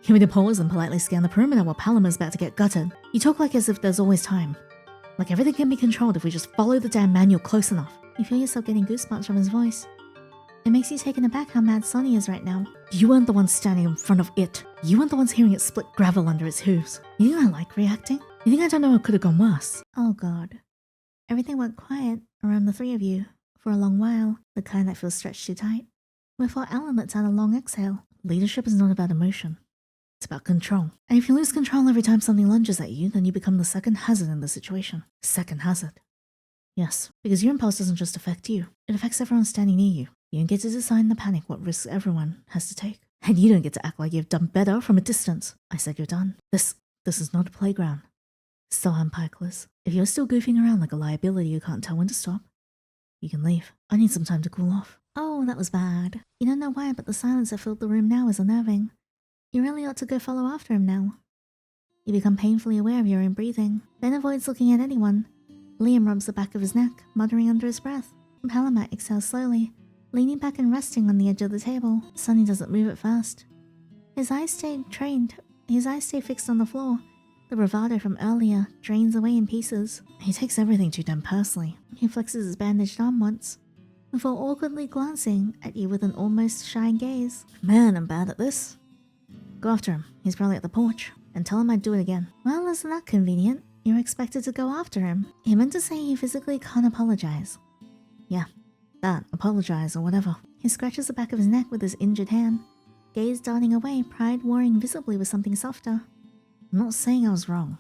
You want me to pause and politely scan the perimeter while Palomar's about to get gutted? You talk like as if there's always time. Like everything can be controlled if we just follow the damn manual close enough. You feel yourself getting goosebumps from his voice. It makes you taken aback how mad Sonny is right now. You weren't the ones standing in front of it. You weren't the ones hearing it split gravel under its hooves. You think I like reacting? You think I don't know what could have gone worse? Oh god. Everything went quiet around the three of you for a long while, the kind that feels stretched too tight. Before Alan lets out a long exhale. Leadership is not about emotion. It's about control. And if you lose control every time something lunges at you, then you become the second hazard in the situation. Second hazard. Yes, because your impulse doesn't just affect you. It affects everyone standing near you. You don't get to decide in the panic what risks everyone has to take. And you don't get to act like you've done better from a distance. I said you're done. This is not a playground. So Pikeless. If you're still goofing around like a liability you can't tell when to stop, you can leave. I need some time to cool off. Oh, that was bad. You don't know why, but the silence that filled the room now is unnerving. You really ought to go follow after him now. You become painfully aware of your own breathing. Ben avoids looking at anyone. Liam rubs the back of his neck, muttering under his breath. Paloma exhales slowly, leaning back and resting on the edge of the table. Sonny doesn't move at first. His eyes stay fixed on the floor. The bravado from earlier drains away in pieces. He takes everything too damn personally. He flexes his bandaged arm once, before awkwardly glancing at you with an almost shy gaze. Man, I'm bad at this. Go after him. He's probably at the porch. And tell him I'd do it again. Well, isn't that convenient? You're expected to go after him. He meant to say he physically can't apologize. Yeah, that, apologize or whatever. He scratches the back of his neck with his injured hand, gaze darting away, pride warring visibly with something softer. I'm not saying I was wrong.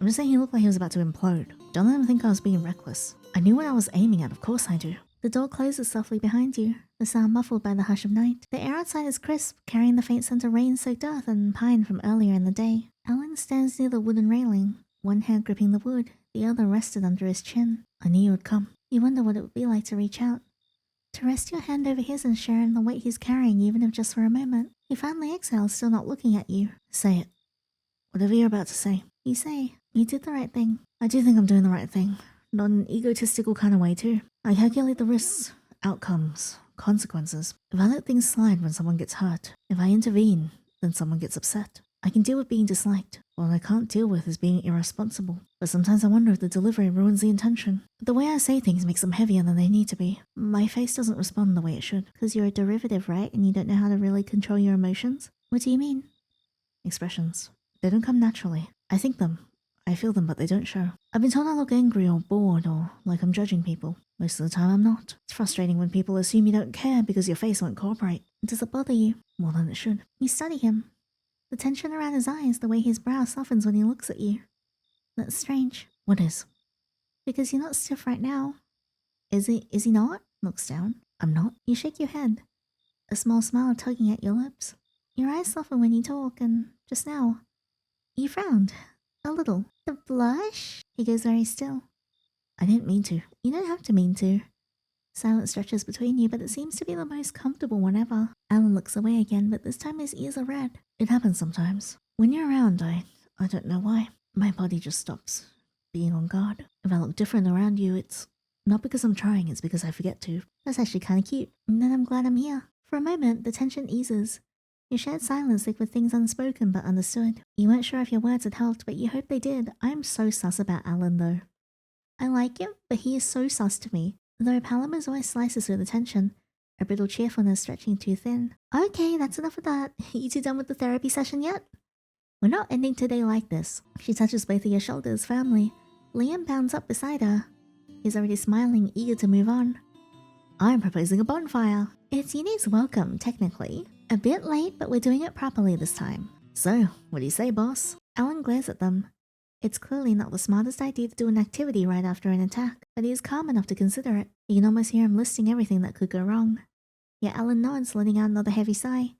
I'm just saying he looked like he was about to implode. Don't let him think I was being reckless. I knew what I was aiming at, of course I do. The door closes softly behind you, the sound muffled by the hush of night. The air outside is crisp, carrying the faint scent of rain-soaked earth and pine from earlier in the day. Alan stands near the wooden railing, one hand gripping the wood, the other rested under his chin. I knew you would come. You wonder what it would be like to reach out. To rest your hand over his and share in the weight he's carrying, even if just for a moment. He finally exhales, still not looking at you. Say it. Whatever you're about to say. You say, you did the right thing. I do think I'm doing the right thing. Not in an egotistical kind of way too. I calculate the risks, outcomes, consequences. If I let things slide when someone gets hurt, if I intervene, then someone gets upset. I can deal with being disliked. What I can't deal with is being irresponsible. But sometimes I wonder if the delivery ruins the intention. The way I say things makes them heavier than they need to be. My face doesn't respond the way it should. Because you're a derivative, right? And you don't know how to really control your emotions? What do you mean? Expressions. They don't come naturally. I think them. I feel them, but they don't show. I've been told I look angry or bored or like I'm judging people. Most of the time I'm not. It's frustrating when people assume you don't care because your face won't cooperate. Does it bother you? More than it should. You study him. The tension around his eyes, the way his brow softens when he looks at you. That's strange. What is? Because you're not stiff right now. Is he not? Looks down. I'm not. You shake your head. A small smile tugging at your lips. Your eyes soften when you talk, and just now, you frowned. A little. The blush? He goes very still. I didn't mean to. You don't have to mean to. Silence stretches between you, but it seems to be the most comfortable one ever. Alan looks away again, but this time his ears are red. It happens sometimes. When you're around, I don't know why. My body just stops being on guard. If I look different around you, it's not because I'm trying, it's because I forget to. That's actually kind of cute. And then I'm glad I'm here. For a moment, the tension eases. You shared silence like with things unspoken but understood. You weren't sure if your words had helped, but you hoped they did. I'm so sus about Alan, though. I like him, but he is so sus to me. Though Palomar's voice slices through the tension, a brittle cheerfulness stretching too thin. Okay, that's enough of that. You two done with the therapy session yet? We're not ending today like this. She touches both of your shoulders firmly. Liam bounds up beside her. He's already smiling, eager to move on. I'm proposing a bonfire. It's Unique's welcome, technically. A bit late, but we're doing it properly this time. So, what do you say, boss? Alan glares at them. It's clearly not the smartest idea to do an activity right after an attack, but he is calm enough to consider it. You can almost hear him listing everything that could go wrong. Yet Alan nods, letting out another heavy sigh,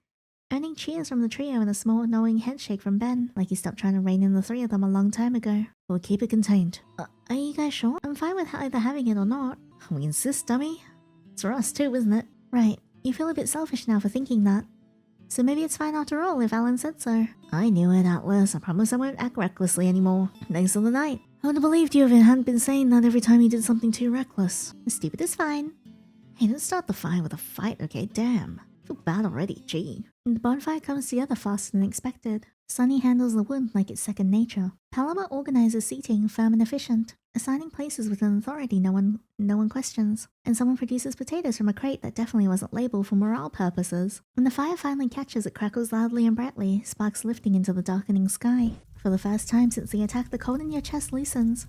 earning cheers from the trio and a small knowing headshake from Ben, like he stopped trying to rein in the three of them a long time ago. We'll keep it contained. Are you guys sure? I'm fine with either having it or not. We insist, dummy. It's for us too, isn't it? Right. You feel a bit selfish now for thinking that. So maybe it's fine after all if Alan said so. I knew it, Atlas. I promise I won't act recklessly anymore. Thanks for the night. I would have believed you if it hadn't been saying that every time you did something too reckless. Stupid is fine. Hey, don't start the fire with a fight, okay? Damn. I feel bad already, gee. And the bonfire comes together faster than expected. Sunny handles the wood like it's second nature. Paloma organizes seating, firm and efficient, assigning places with an authority no one questions. And someone produces potatoes from a crate that definitely wasn't labeled for morale purposes. When the fire finally catches, it crackles loudly and brightly, sparks lifting into the darkening sky. For the first time since the attack, the cold in your chest loosens.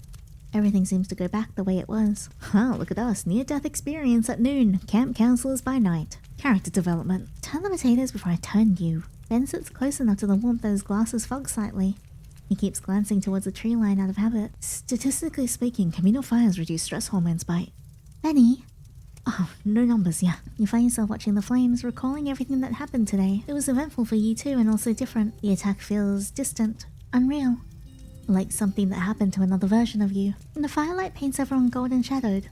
Everything seems to go back the way it was. Wow, look at us. Near-death experience at noon. Camp counselors by night. Character development. Turn the potatoes before I turn you. Ben sits close enough to the warmth that his glasses fog slightly. He keeps glancing towards the tree line out of habit. Statistically speaking, communal fires reduce stress hormones by... Benny? Oh, no numbers, yeah. You find yourself watching the flames, recalling everything that happened today. It was eventful for you too, and also different. The attack feels distant, unreal. Like something that happened to another version of you. And the firelight paints everyone golden shadowed.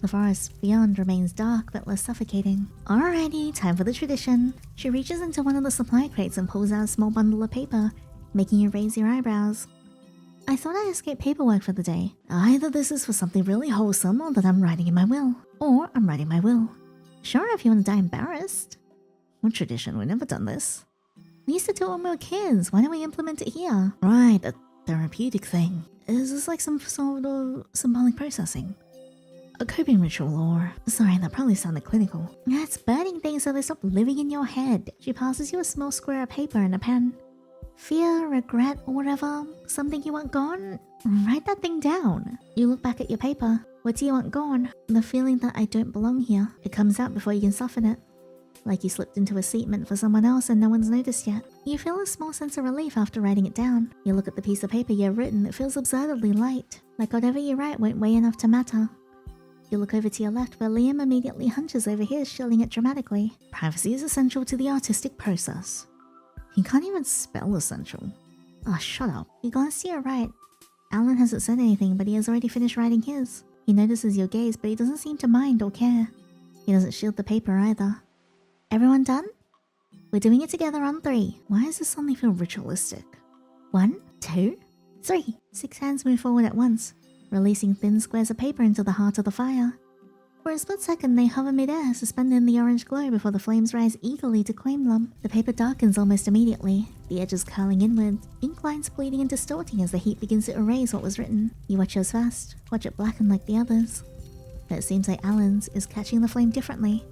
The forest beyond remains dark but less suffocating. Alrighty, time for the tradition. She reaches into one of the supply crates and pulls out a small bundle of paper, making you raise your eyebrows. I thought I escaped paperwork for the day. Either this is for something really wholesome or that I'm writing in my will. Or I'm writing my will. Sure, if you want to die embarrassed. What tradition? We've never done this. We used to do it when we were kids. Why don't we implement it here? Right, a therapeutic thing. Is this like some sort of symbolic processing? A coping ritual or... Sorry, that probably sounded clinical. It's burning things so they stop living in your head. She passes you a small square of paper and a pen. Fear, regret, or whatever. Something you want gone? Write that thing down. You look back at your paper. What do you want gone? The feeling that I don't belong here. It comes out before you can soften it. Like you slipped into a seat meant for someone else and no one's noticed yet. You feel a small sense of relief after writing it down. You look at the piece of paper you've written. It feels absurdly light. Like whatever you write won't weigh enough to matter. You look over to your left where Liam immediately hunches over his, shielding it dramatically. Privacy is essential to the artistic process. He can't even spell essential. Oh, shut up. You glance to your right. Alan hasn't said anything, but he has already finished writing his. He notices your gaze, but he doesn't seem to mind or care. He doesn't shield the paper either. Everyone done? We're doing it together on 3. Why does this suddenly feel ritualistic? 1, 2, 3. 6 hands move forward at once, releasing thin squares of paper into the heart of the fire. For a split second, they hover mid-air, suspended in the orange glow before the flames rise eagerly to claim them. The paper darkens almost immediately, the edges curling inward, ink lines bleeding and distorting as the heat begins to erase what was written. You watch yours fast, watch it blacken like the others. But it seems like Alan's is catching the flame differently.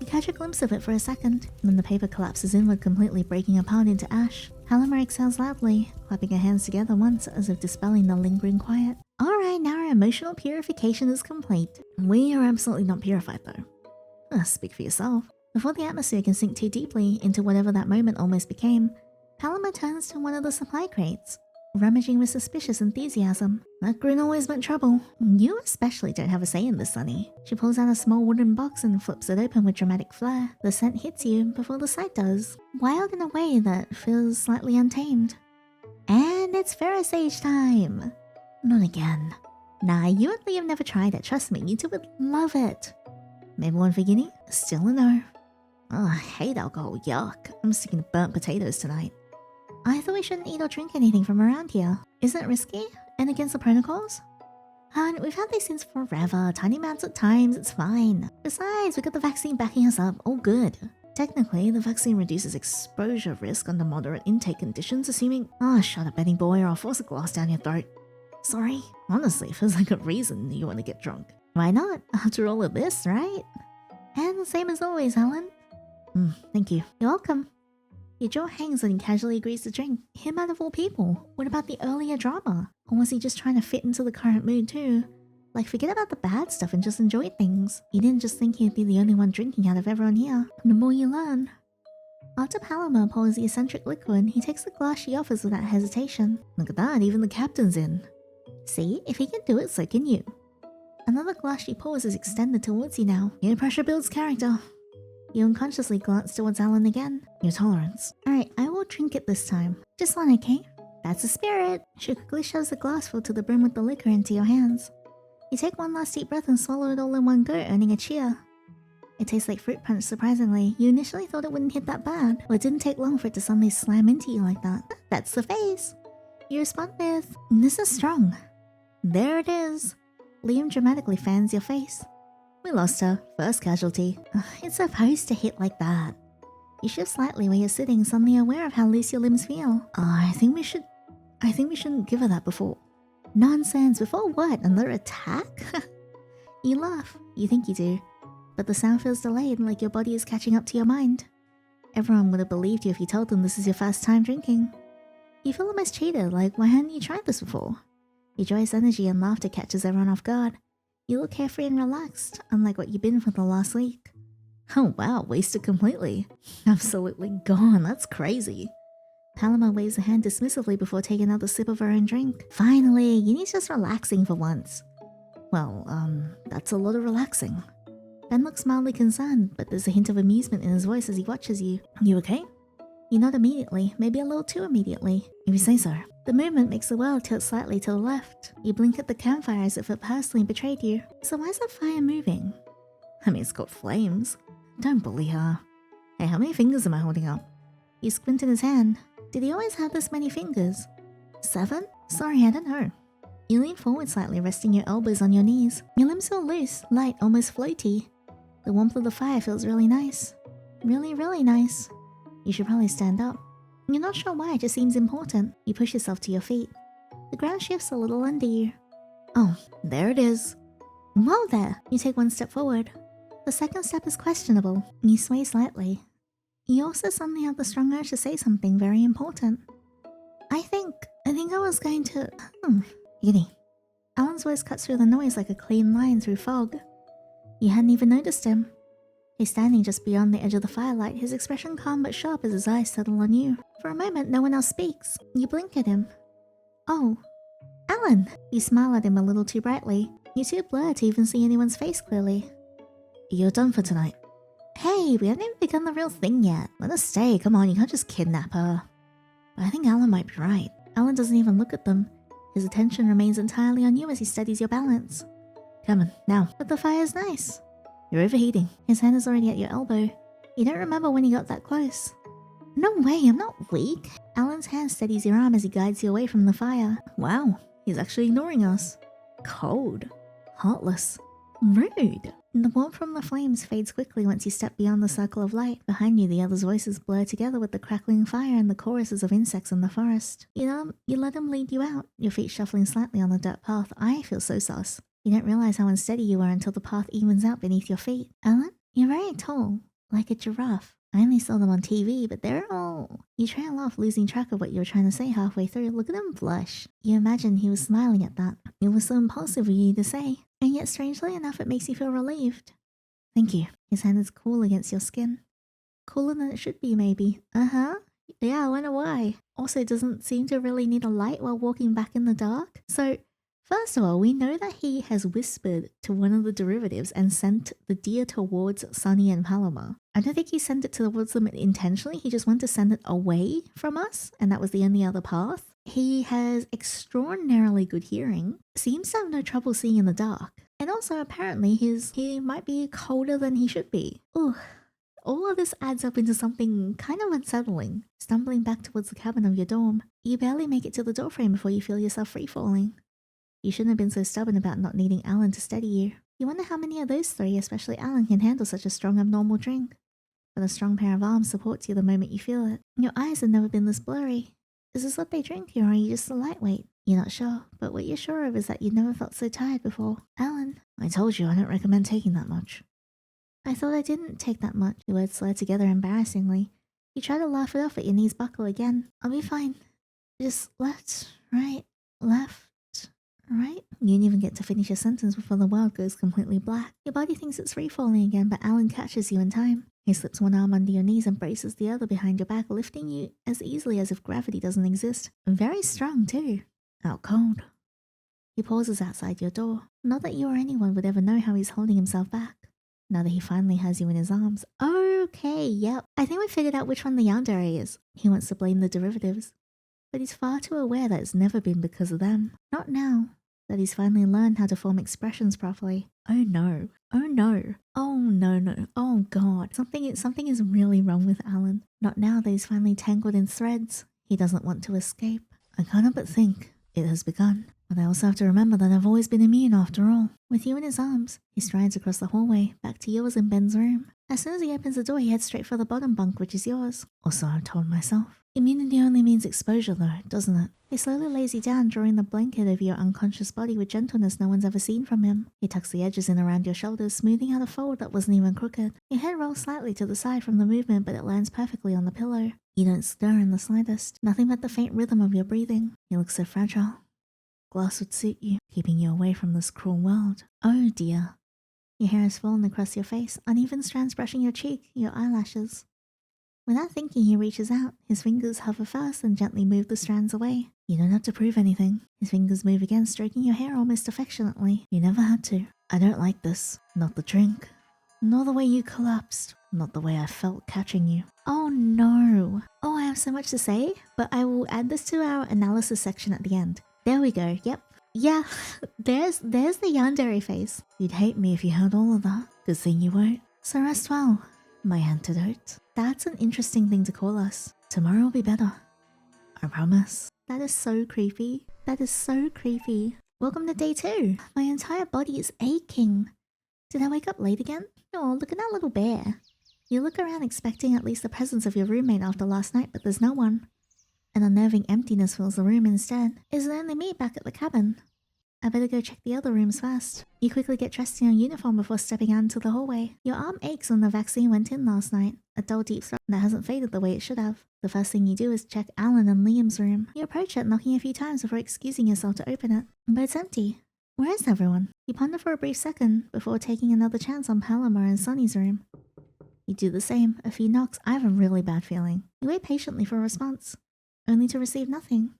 You catch a glimpse of it for a second, and then the paper collapses inward, completely breaking apart into ash. Halima exhales loudly, clapping her hands together once as if dispelling the lingering quiet. Alright, now our emotional purification is complete. We are absolutely not purified though. Speak for yourself. Before the atmosphere can sink too deeply into whatever that moment almost became, Halima turns to one of the supply crates, rummaging with suspicious enthusiasm. That grin always meant trouble. You especially don't have a say in this, Sunny. She pulls out a small wooden box and flips it open with dramatic flair. The scent hits you before the sight does, wild in a way that feels slightly untamed. And it's Ferris Age time! Not again. Nah, you and Liam never tried it. Trust me, you two would love it. Maybe one for Guinea? Still a no. Oh, I hate alcohol. Yuck. I'm sticking to burnt potatoes tonight. I thought we shouldn't eat or drink anything from around here. Isn't it risky? And against the protocols? Hun, we've had these since forever. Tiny amounts at times, it's fine. Besides, we got the vaccine backing us up. All good. Technically, the vaccine reduces exposure risk under moderate intake conditions, assuming... Oh, shut up, Benny boy, or I'll force a glass down your throat. Sorry. Honestly, feels like a reason you want to get drunk. Why not? After all of this, right? And the same as always, Alan. Thank you. You're welcome. Your jaw hangs when he casually agrees to drink. Him out of all people. What about the earlier drama? Or was he just trying to fit into the current mood too? Like, forget about the bad stuff and just enjoy things. He didn't just think he'd be the only one drinking out of everyone here. The more you learn. After Paloma pours the eccentric liquid, he takes the glass she offers without hesitation. Look at that, even the captain's in. See, if he can do it, so can you. Another glass she pours is extended towards you now. Your pressure builds character. You unconsciously glance towards Alan again. Your tolerance. Alright, I will drink it this time. Just one, okay? That's the spirit. She quickly shoves the glass full to the brim with the liquor into your hands. You take one last deep breath and swallow it all in one go, earning a cheer. It tastes like fruit punch, surprisingly. You initially thought it wouldn't hit that bad. Well, it didn't take long for it to suddenly slam into you like that. That's the face. You respond with, "This is strong." There it is. Liam dramatically fans your face. "We lost her. First casualty." It's supposed to hit like that. You shift slightly where you're sitting, suddenly aware of how loose your limbs feel. I think we shouldn't give her that before. Nonsense. Before what? Another attack? You laugh. You think you do. But the sound feels delayed, like your body is catching up to your mind. Everyone would have believed you if you told them this is your first time drinking. You feel almost cheated, like why hadn't you tried this before? Your joyous energy and laughter catches everyone off guard. You look carefree and relaxed, unlike what you've been for the last week. Oh wow, wasted completely. Absolutely gone, that's crazy. Paloma waves a hand dismissively before taking another sip of her own drink. Finally, Yinny's just relaxing for once. Well, that's a lot of relaxing. Ben looks mildly concerned, but there's a hint of amusement in his voice as he watches you. You okay? You nod immediately, maybe a little too immediately, if you say so. The movement makes the world tilt slightly to the left. You blink at the campfire as if it personally betrayed you. So why is that fire moving? I mean, it's got flames. Don't bully her. Hey, how many fingers am I holding up? You squint in his hand. Did he always have this many fingers? 7? Sorry, I don't know. You lean forward slightly, resting your elbows on your knees. Your limbs feel loose, light, almost floaty. The warmth of the fire feels really nice. Really, really nice. You should probably stand up. You're not sure why, it just seems important. You push yourself to your feet. The ground shifts a little under you. Oh, there it is. Whoa there! You take one step forward. The second step is questionable. You sway slightly. You also suddenly have the strong urge to say something very important. I think I was going to... Yinny. Alan's voice cuts through the noise like a clean line through fog. You hadn't even noticed him. He's standing just beyond the edge of the firelight, his expression calm but sharp as his eyes settle on you. For a moment, no one else speaks. You blink at him. Oh, Alan! You smile at him a little too brightly. You're too blurred to even see anyone's face clearly. You're done for tonight. Hey, we haven't even begun the real thing yet. Let us stay, come on, you can't just kidnap her. But I think Alan might be right. Alan doesn't even look at them. His attention remains entirely on you as he studies your balance. Come on, now. But the fire's nice. You're overheating. His hand is already at your elbow. You don't remember when he got that close. No way, I'm not weak. Alan's hand steadies your arm as he guides you away from the fire. Wow, he's actually ignoring us. Cold. Heartless. Rude. The warmth from the flames fades quickly once you step beyond the circle of light. Behind you, the others' voices blur together with the crackling fire and the choruses of insects in the forest. You let him lead you out, your feet shuffling slightly on the dirt path. I feel so sus. You don't realize how unsteady you are until the path evens out beneath your feet. Alan, you're very tall, like a giraffe. I only saw them on TV, but they're all... You trail off, losing track of what you were trying to say halfway through. Look at him blush. You imagine he was smiling at that. It was so impulsive of you to say. And yet, strangely enough, it makes you feel relieved. Thank you. His hand is cool against your skin. Cooler than it should be, maybe. Uh-huh. Yeah, I wonder why. Also, it doesn't seem to really need a light while walking back in the dark. So, first of all, we know that he has whispered to one of the derivatives and sent the deer towards Sunny and Paloma. I don't think he sent it towards them intentionally. He just wanted to send it away from us, and that was the only other path. He has extraordinarily good hearing, seems to have no trouble seeing in the dark, and also apparently he might be colder than he should be. Ugh. All of this adds up into something kind of unsettling. Stumbling back towards the cabin of your dorm, you barely make it to the doorframe before you feel yourself free-falling. You shouldn't have been so stubborn about not needing Alan to steady you. You wonder how many of those three, especially Alan, can handle such a strong abnormal drink. But a strong pair of arms supports you the moment you feel it. Your eyes have never been this blurry. Is this what they drink here, or are you just a lightweight? You're not sure, but what you're sure of is that you've never felt so tired before. Alan, I told you I don't recommend taking that much. I thought I didn't take that much. Your words slur together embarrassingly. You try to laugh it off, but your knees buckle again. I'll be fine. Just left, right, left, right? You didn't even get to finish your sentence before the world goes completely black. Your body thinks it's free-falling again, but Alan catches you in time. He slips one arm under your knees and braces the other behind your back, lifting you as easily as if gravity doesn't exist. Very strong, too. Out cold. He pauses outside your door. Not that you or anyone would ever know how he's holding himself back. Now that he finally has you in his arms. Okay, yep. I think we figured out which one the Yandere is. He wants to blame the derivatives. But he's far too aware that it's never been because of them. Not now. that he's finally learned how to form expressions properly. Oh no. Oh no. Oh no. Oh god. Something is really wrong with Alan. Not now that he's finally tangled in threads. He doesn't want to escape. I can't help but think it has begun. But I also have to remember that I've always been immune after all. With you in his arms, he strides across the hallway, back to yours in Ben's room. As soon as he opens the door, he heads straight for the bottom bunk, which is yours. Or so I've told myself. Immunity only means exposure though, doesn't it? He slowly lays you down, drawing the blanket over your unconscious body with gentleness no one's ever seen from him. He tucks the edges in around your shoulders, smoothing out a fold that wasn't even crooked. Your head rolls slightly to the side from the movement, but it lands perfectly on the pillow. You don't stir in the slightest, nothing but the faint rhythm of your breathing. You look so fragile. Glass would suit you, keeping you away from this cruel world. Oh dear. Your hair has fallen across your face, uneven strands brushing your cheek, your eyelashes. Without thinking, he reaches out. His fingers hover first and gently move the strands away. You don't have to prove anything. His fingers move again, stroking your hair almost affectionately. You never had to. I don't like this. Not the drink. Nor the way you collapsed. Not the way I felt catching you. Oh no. Oh, I have so much to say, but I will add this to our analysis section at the end. There we go. Yep. Yeah, there's the Yandere face. You'd hate me if you heard all of that. Good thing you won't. So rest well, my antidote. That's an interesting thing to call us. Tomorrow will be better. I promise. That is so creepy. That is so creepy. Welcome to day 2. My entire body is aching. Did I wake up late again? Oh, look at that little bear. You look around expecting at least the presence of your roommate after last night, but there's no one. An unnerving emptiness fills the room instead. Is it only me back at the cabin? I better go check the other rooms first. You quickly get dressed in your uniform before stepping out into the hallway. Your arm aches when the vaccine went in last night. A dull deep throat that hasn't faded the way it should have. The first thing you do is check Alan and Liam's room. You approach it, knocking a few times before excusing yourself to open it. But it's empty. Where is everyone? You ponder for a brief second before taking another chance on Paloma and Sonny's room. You do the same. A few knocks. I have a really bad feeling. You wait patiently for a response, only to receive nothing.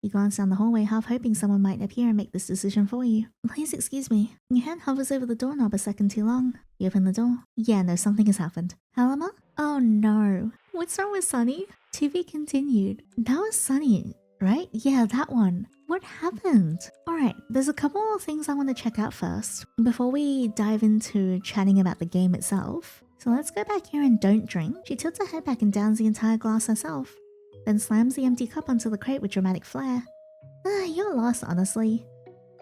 You glance down the hallway, half hoping someone might appear and make this decision for you. Please excuse me. Your hand hovers over the doorknob a second too long. You open the door. Yeah, no, something has happened. Paloma? Oh no. What's wrong with Sonny? To be continued. That was Sonny, right? Yeah, that one. What happened? Alright, there's a couple more things I want to check out first, before we dive into chatting about the game itself. So let's go back here and don't drink. She tilts her head back and downs the entire glass herself, then slams the empty cup onto the crate with dramatic flair. You're lost, honestly.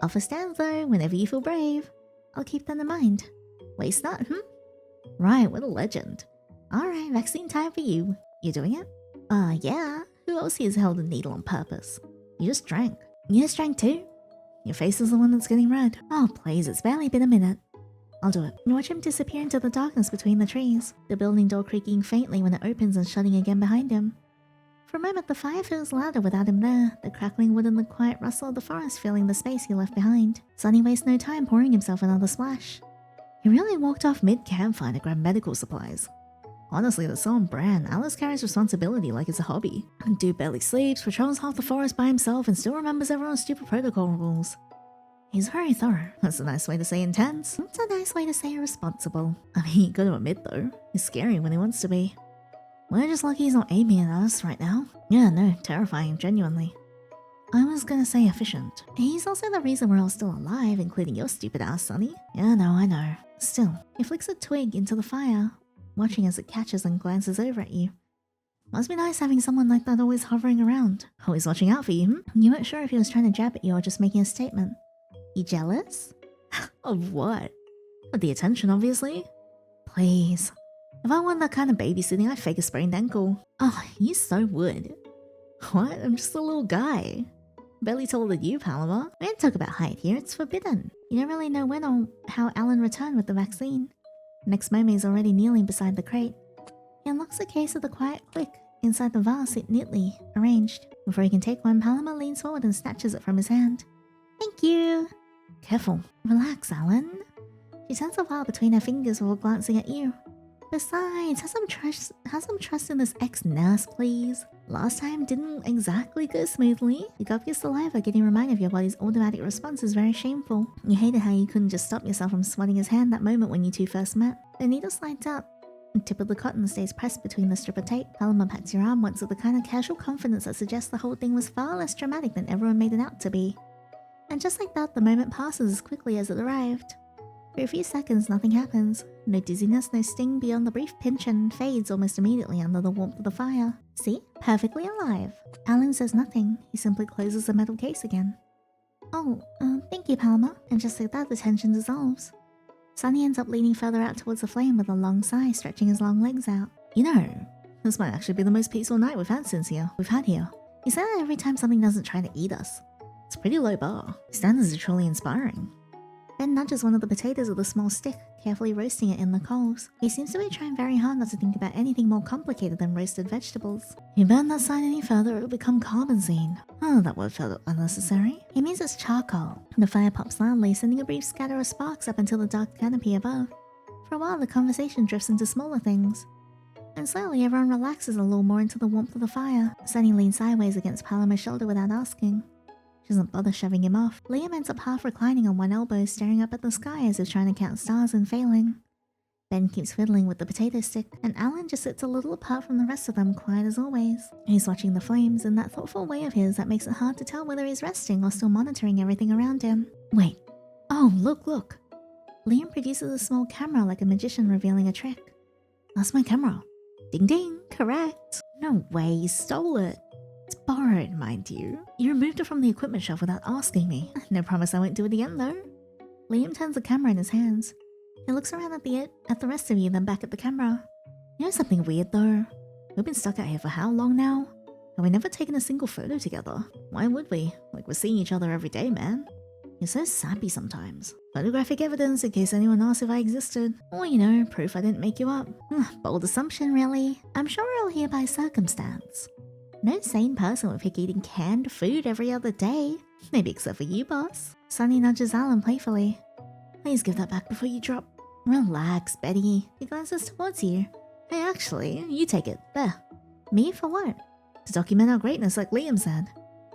Offer stands though, whenever you feel brave. I'll keep that in mind. Waste not, Right, what a legend. Alright, vaccine time for you. You doing it? Yeah. Who else here's held a needle on purpose? You just drank. You just drank too? Your face is the one that's getting red. Oh please, it's barely been a minute. I'll do it. You watch him disappear into the darkness between the trees, the building door creaking faintly when it opens and shutting again behind him. For a moment, the fire feels louder without him there, the crackling wood and the quiet rustle of the forest filling the space he left behind. Sonny wastes no time pouring himself another splash. He really walked off mid-campfire to grab medical supplies. Honestly, that's so on brand. Alice carries responsibility like it's a hobby. Dude barely sleeps, patrols half the forest by himself, and still remembers everyone's stupid protocol rules. He's very thorough. That's a nice way to say intense. That's a nice way to say irresponsible. I mean, you gotta admit though, he's scary when he wants to be. We're just lucky he's not aiming at us right now. Yeah, no, terrifying, genuinely. I was gonna say efficient. He's also the reason we're all still alive, including your stupid ass, Sonny. Yeah, no, I know. Still, he flicks a twig into the fire, watching as it catches and glances over at you. Must be nice having someone like that always hovering around. Always watching out for you, You weren't sure if he was trying to jab at you or just making a statement. You jealous? Of what? Of the attention, obviously. Please. If I want that kind of babysitting, I'd fake a sprained ankle. Oh, you so would. What? I'm just a little guy. Barely taller than you, Paloma. We don't talk about height here, it's forbidden. You don't really know when or how Alan returned with the vaccine. Next moment, he's already kneeling beside the crate. He unlocks the case with a quiet click. Inside the vase, it neatly arranged. Before he can take one, Paloma leans forward and snatches it from his hand. Thank you. Careful. Relax, Alan. She turns a while between her fingers while glancing at you. Besides, have some trust in this ex-nurse, please. Last time didn't exactly go smoothly. You gulp your saliva, getting reminded of your body's automatic response is very shameful. You hated how you couldn't just stop yourself from swatting his hand that moment when you two first met. The needle slides up. The tip of the cotton stays pressed between the strip of tape. Paloma pats your arm once with the kind of casual confidence that suggests the whole thing was far less dramatic than everyone made it out to be. A And just like that, the moment passes as quickly as it arrived. For a few seconds, nothing happens. No dizziness, no sting beyond the brief pinch, and fades almost immediately under the warmth of the fire. See? Perfectly alive. Alan says nothing. He simply closes the metal case again. Oh, thank you, Palmer. And just like that, the tension dissolves. Sunny ends up leaning further out towards the flame with a long sigh, stretching his long legs out. You know, this might actually be the most peaceful night we've had here. You say that every time something doesn't try to eat us. It's a pretty low bar. Standards are truly inspiring. Ben nudges one of the potatoes with a small stick, carefully roasting it in the coals. He seems to be trying very hard not to think about anything more complicated than roasted vegetables. If you burn that sign any further, it will become carbenzene. Oh, that word felt unnecessary. He means it's charcoal. The fire pops loudly, sending a brief scatter of sparks up until the dark canopy above. For a while, the conversation drifts into smaller things. And slowly, everyone relaxes a little more into the warmth of the fire. Sunny leans sideways against Palmer's shoulder without asking. She doesn't bother shoving him off. Liam ends up half reclining on one elbow, staring up at the sky as if trying to count stars and failing. Ben keeps fiddling with the potato stick, and Alan just sits a little apart from the rest of them, quiet as always. He's watching the flames in that thoughtful way of his that makes it hard to tell whether he's resting or still monitoring everything around him. Wait. Oh, look. Liam produces a small camera like a magician revealing a trick. That's my camera. Ding ding, correct. No way, you stole it. It's borrowed, mind you. You removed it from the equipment shelf without asking me. No promise I won't do it again, though. Liam turns the camera in his hands. He looks around at the rest of you, then back at the camera. You know something weird, though? We've been stuck out here for how long now? And we've never taken a single photo together. Why would we? Like, we're seeing each other every day, man. You're so sappy sometimes. Photographic evidence in case anyone asks if I existed. Or, you know, proof I didn't make you up. Bold assumption, really. I'm sure we're all here by circumstance. No sane person would pick eating canned food every other day. Maybe except for you, boss. Sunny nudges Alan playfully. Please give that back before you drop. Relax, Betty. He glances towards you. Hey, actually, you take it. There. Me for what? To document our greatness, like Liam said.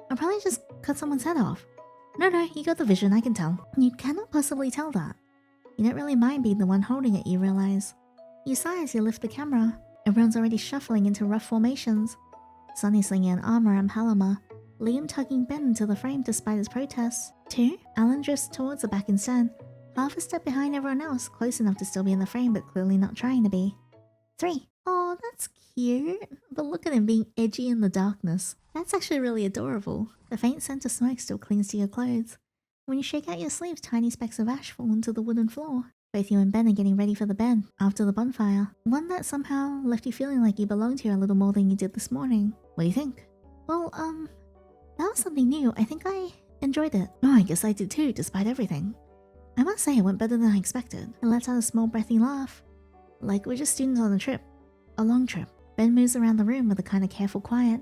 I'll probably just cut someone's head off. No, you got the vision, I can tell. You cannot possibly tell that. You don't really mind being the one holding it, you realize. You sigh as you lift the camera. Everyone's already shuffling into rough formations. Sunny slinging an arm around Paloma, Liam tugging Ben into the frame despite his protests. 2, Alan drifts towards the back instead, half a step behind everyone else, close enough to still be in the frame but clearly not trying to be. 3, oh, that's cute. But look at him being edgy in the darkness. That's actually really adorable. The faint scent of smoke still clings to your clothes. When you shake out your sleeves, tiny specks of ash fall onto the wooden floor. Both you and Ben are getting ready for the bed after the bonfire. One that somehow left you feeling like you belonged here a little more than you did this morning. What do you think? Well, that was something new. I think I enjoyed it. Oh, I guess I did too, despite everything. I must say it went better than I expected. It lets out a small breathy laugh. Like we're just students on a trip. A long trip. Ben moves around the room with a kind of careful quiet.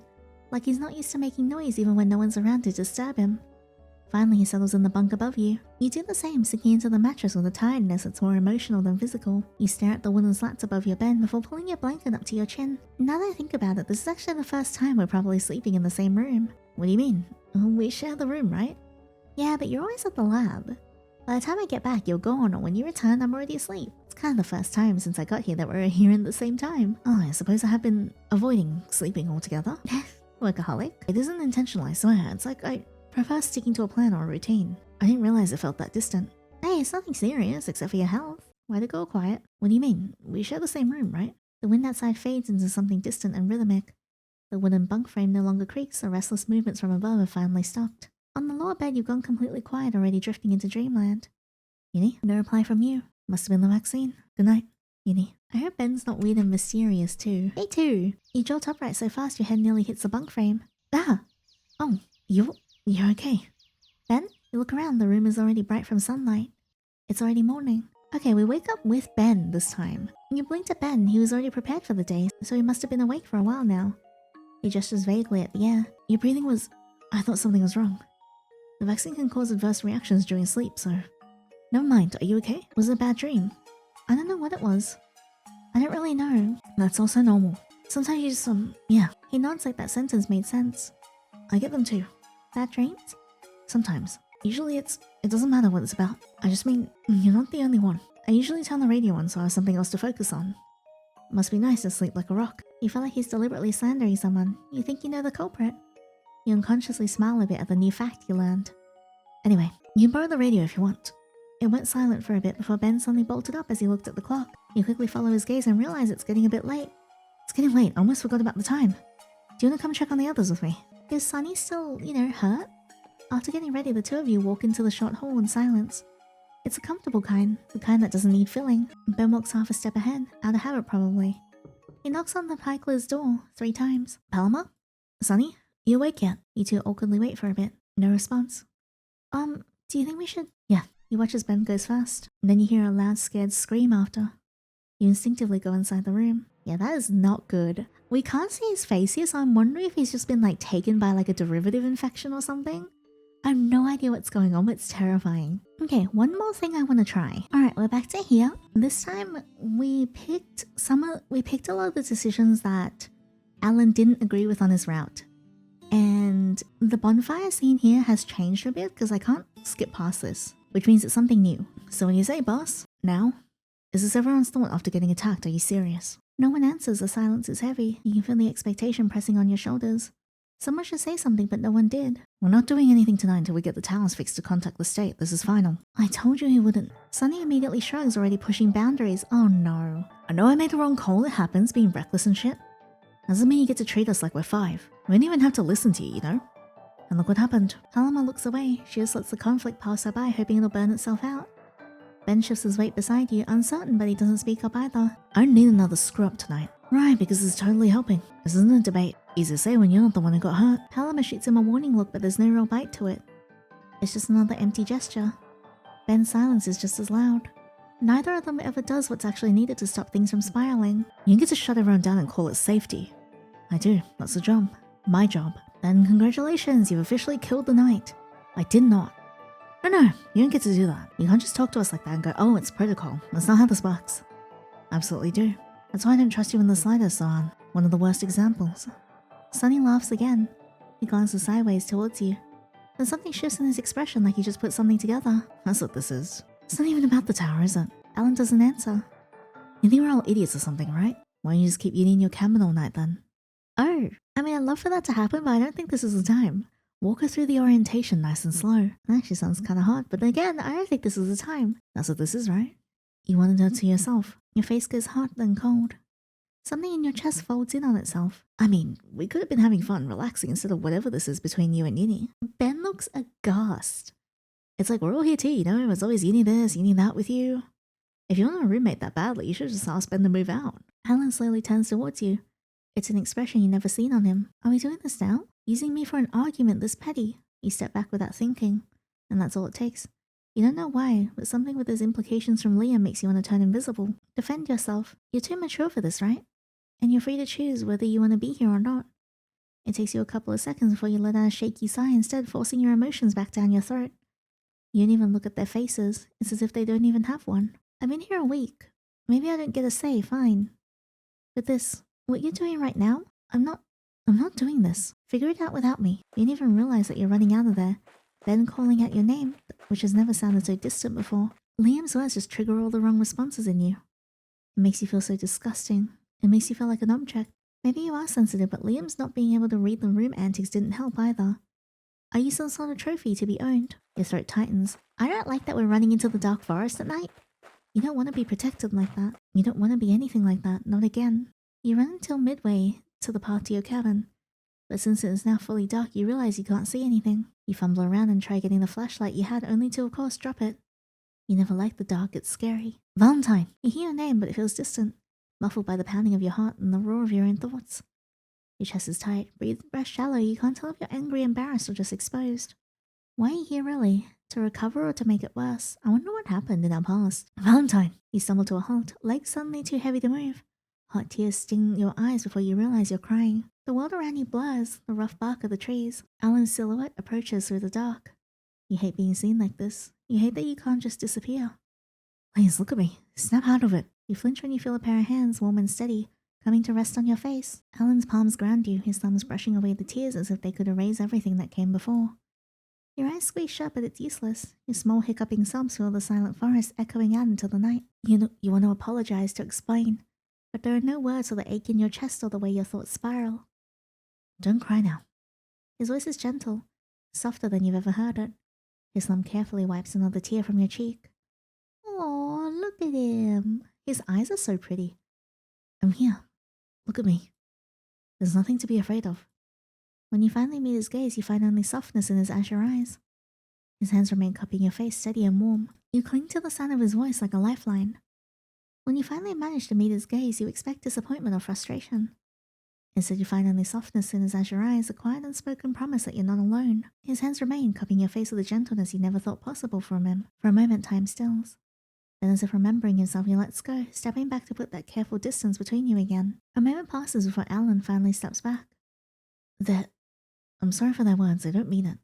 Like he's not used to making noise even when no one's around to disturb him. Finally, he settles in the bunk above you. You do the same, sinking into the mattress with a tiredness that's more emotional than physical. You stare at the wooden slats above your bed before pulling your blanket up to your chin. Now that I think about it, this is actually the first time we're probably sleeping in the same room. What do you mean? We share the room, right? Yeah, but you're always at the lab. By the time I get back, you're gone, or when you return, I'm already asleep. It's kind of the first time since I got here that we're here at the same time. Oh, I suppose I have been avoiding sleeping altogether. Workaholic. It isn't intentional, I swear. It's like I prefer sticking to a plan or a routine. I didn't realize it felt that distant. Hey, it's nothing serious except for your health. Why'd it go quiet? What do you mean? We share the same room, right? The wind outside fades into something distant and rhythmic. The wooden bunk frame no longer creaks, the restless movements from above have finally stopped. On the lower bed, you've gone completely quiet, already drifting into dreamland. Yinny, no reply from you. Must have been the vaccine. Good night, Yinny. I hope Ben's not weird and mysterious too. Me too. You jolt upright so fast your head nearly hits the bunk frame. Ah! Oh, you're okay. Ben, you look around, the room is already bright from sunlight. It's already morning. Okay, we wake up with Ben this time. When you blinked at Ben, he was already prepared for the day, so he must have been awake for a while now. He gestures vaguely at the air. Your breathing was... I thought something was wrong. The vaccine can cause adverse reactions during sleep, so... Never mind, are you okay? Was it a bad dream? I don't know what it was. I don't really know. That's also normal. Sometimes you just, yeah. He nods like that sentence made sense. I get them too. Bad dreams? Sometimes. Usually it doesn't matter what it's about. I just mean, you're not the only one. I usually turn the radio on so I have something else to focus on. Must be nice to sleep like a rock. You feel like he's deliberately slandering someone. You think you know the culprit. You unconsciously smile a bit at the new fact you learned. Anyway, you can borrow the radio if you want. It went silent for a bit before Ben suddenly bolted up as he looked at the clock. You quickly follow his gaze and realize it's getting a bit late. It's getting late, I almost forgot about the time. Do you want to come check on the others with me? Is Sunny still, hurt? After getting ready, the two of you walk into the short hall in silence. It's a comfortable kind, the kind that doesn't need filling. Ben walks half a step ahead, out of habit probably. He knocks on the Pikel's door 3 times. Paloma? Sunny? You awake yet? You two awkwardly wait for a bit. No response. Do you think we should? Yeah. You watch as Ben goes first. And then you hear a loud, scared scream after. You instinctively go inside the room. Yeah, that is not good. We can't see his face here, so I'm wondering if he's just been taken by a derivative infection or something. I have no idea what's going on, but it's terrifying. Okay, one more thing I want to try. Alright, we're back to here. This time we picked a lot of the decisions that Alan didn't agree with on his route. And the bonfire scene here has changed a bit because I can't skip past this, which means it's something new. So when you say boss, now? Is this everyone's thought after getting attacked? Are you serious? No one answers, the silence is heavy. You can feel the expectation pressing on your shoulders. Someone should say something, but no one did. We're not doing anything tonight until we get the towers fixed to contact the state. This is final. I told you he wouldn't. Sunny immediately shrugs, already pushing boundaries. Oh no. I know I made the wrong call, it happens, being reckless and shit. Doesn't mean you get to treat us like we're 5. We don't even have to listen to you, And look what happened. Paloma looks away. She just lets the conflict pass her by, hoping it'll burn itself out. Ben shifts his weight beside you, uncertain, but he doesn't speak up either. I don't need another screw-up tonight. Right, because it's totally helping. This isn't a debate. Easy to say when you're not the one who got hurt. Paloma shoots him a warning look, but there's no real bite to it. It's just another empty gesture. Ben's silence is just as loud. Neither of them ever does what's actually needed to stop things from spiraling. You get to shut everyone down and call it safety. I do. That's the job. My job. Then congratulations, you've officially killed the night. I did not. No, you don't get to do that. You can't just talk to us like that and go, oh, it's protocol. That's not how this works. Absolutely do. That's why I don't trust you in the slightest, Sohan. One of the worst examples. Sunny laughs again. He glances sideways towards you. Then something shifts in his expression like he just put something together. That's what this is. It's not even about the tower, is it? Alan doesn't answer. You think we're all idiots or something, right? Why don't you just keep eating your cabin all night then? Oh, I mean, I'd love for that to happen, but I don't think this is the time. Walk her through the orientation nice and slow. That actually sounds kind of hard, but again, I don't think this is the time. That's what this is, right? You want to know to yourself. Your face goes hot, then cold. Something in your chest folds in on itself. I mean, we could have been having fun, relaxing instead of whatever this is between you and Yinny. Ben looks aghast. It's like, we're all here too, It's always Yinny this, Yinny that with you. If you want a roommate that badly, you should just ask Ben to move out. Alan slowly turns towards you. It's an expression you've never seen on him. Are we doing this now? Using me for an argument this petty? You step back without thinking. And that's all it takes. You don't know why, but something with those implications from Liam makes you want to turn invisible. Defend yourself. You're too mature for this, right? And you're free to choose whether you want to be here or not. It takes you a couple of seconds before you let out a shaky sigh, instead forcing your emotions back down your throat. You don't even look at their faces. It's as if they don't even have one. I've been here a week. Maybe I don't get a say, fine. But this, what you're doing right now, I'm not doing this. Figure it out without me. You didn't even realize that you're running out of there. Ben calling out your name, which has never sounded so distant before. Liam's words just trigger all the wrong responses in you. It makes you feel so disgusting. It makes you feel like an object. Maybe you are sensitive, but Liam's not being able to read the room antics didn't help either. Are you some sort of trophy to be owned? Your throat tightens. I don't like that we're running into the dark forest at night. You don't want to be protected like that. You don't want to be anything like that, not again. You run until midway to the path to your cabin. But since it is now fully dark, you realize you can't see anything. You fumble around and try getting the flashlight you had, only to, of course, drop it. You never liked the dark, it's scary. Valentine! You hear your name, but it feels distant, muffled by the pounding of your heart and the roar of your own thoughts. Your chest is tight, breath shallow, you can't tell if you're angry, embarrassed, or just exposed. Why are you here really? To recover or to make it worse? I wonder what happened in our past. Valentine! You stumble to a halt, legs suddenly too heavy to move. Hot tears sting your eyes before you realize you're crying. The world around you blurs, the rough bark of the trees. Alan's silhouette approaches through the dark. You hate being seen like this. You hate that you can't just disappear. Please, look at me. Snap out of it. You flinch when you feel a pair of hands, warm and steady, coming to rest on your face. Alan's palms ground you, his thumbs brushing away the tears as if they could erase everything that came before. Your eyes squeeze shut, but it's useless. Your small hiccuping sobs fill the silent forest, echoing out into the night. You want to apologize, to explain. But there are no words for the ache in your chest or the way your thoughts spiral. Don't cry now. His voice is gentle, softer than you've ever heard it. His thumb carefully wipes another tear from your cheek. Oh, look at him. His eyes are so pretty. I'm here. Look at me. There's nothing to be afraid of. When you finally meet his gaze, you find only softness in his azure eyes. His hands remain cupping your face, steady and warm. You cling to the sound of his voice like a lifeline. When you finally manage to meet his gaze, you expect disappointment or frustration. Instead, you find only softness in his azure eyes, a quiet unspoken promise that you're not alone. His hands remain cupping your face with a gentleness you never thought possible from him. For a moment, time stills. Then, as if remembering himself, he lets go, stepping back to put that careful distance between you again. A moment passes before Alan finally steps back. I'm sorry for their words, I don't mean it.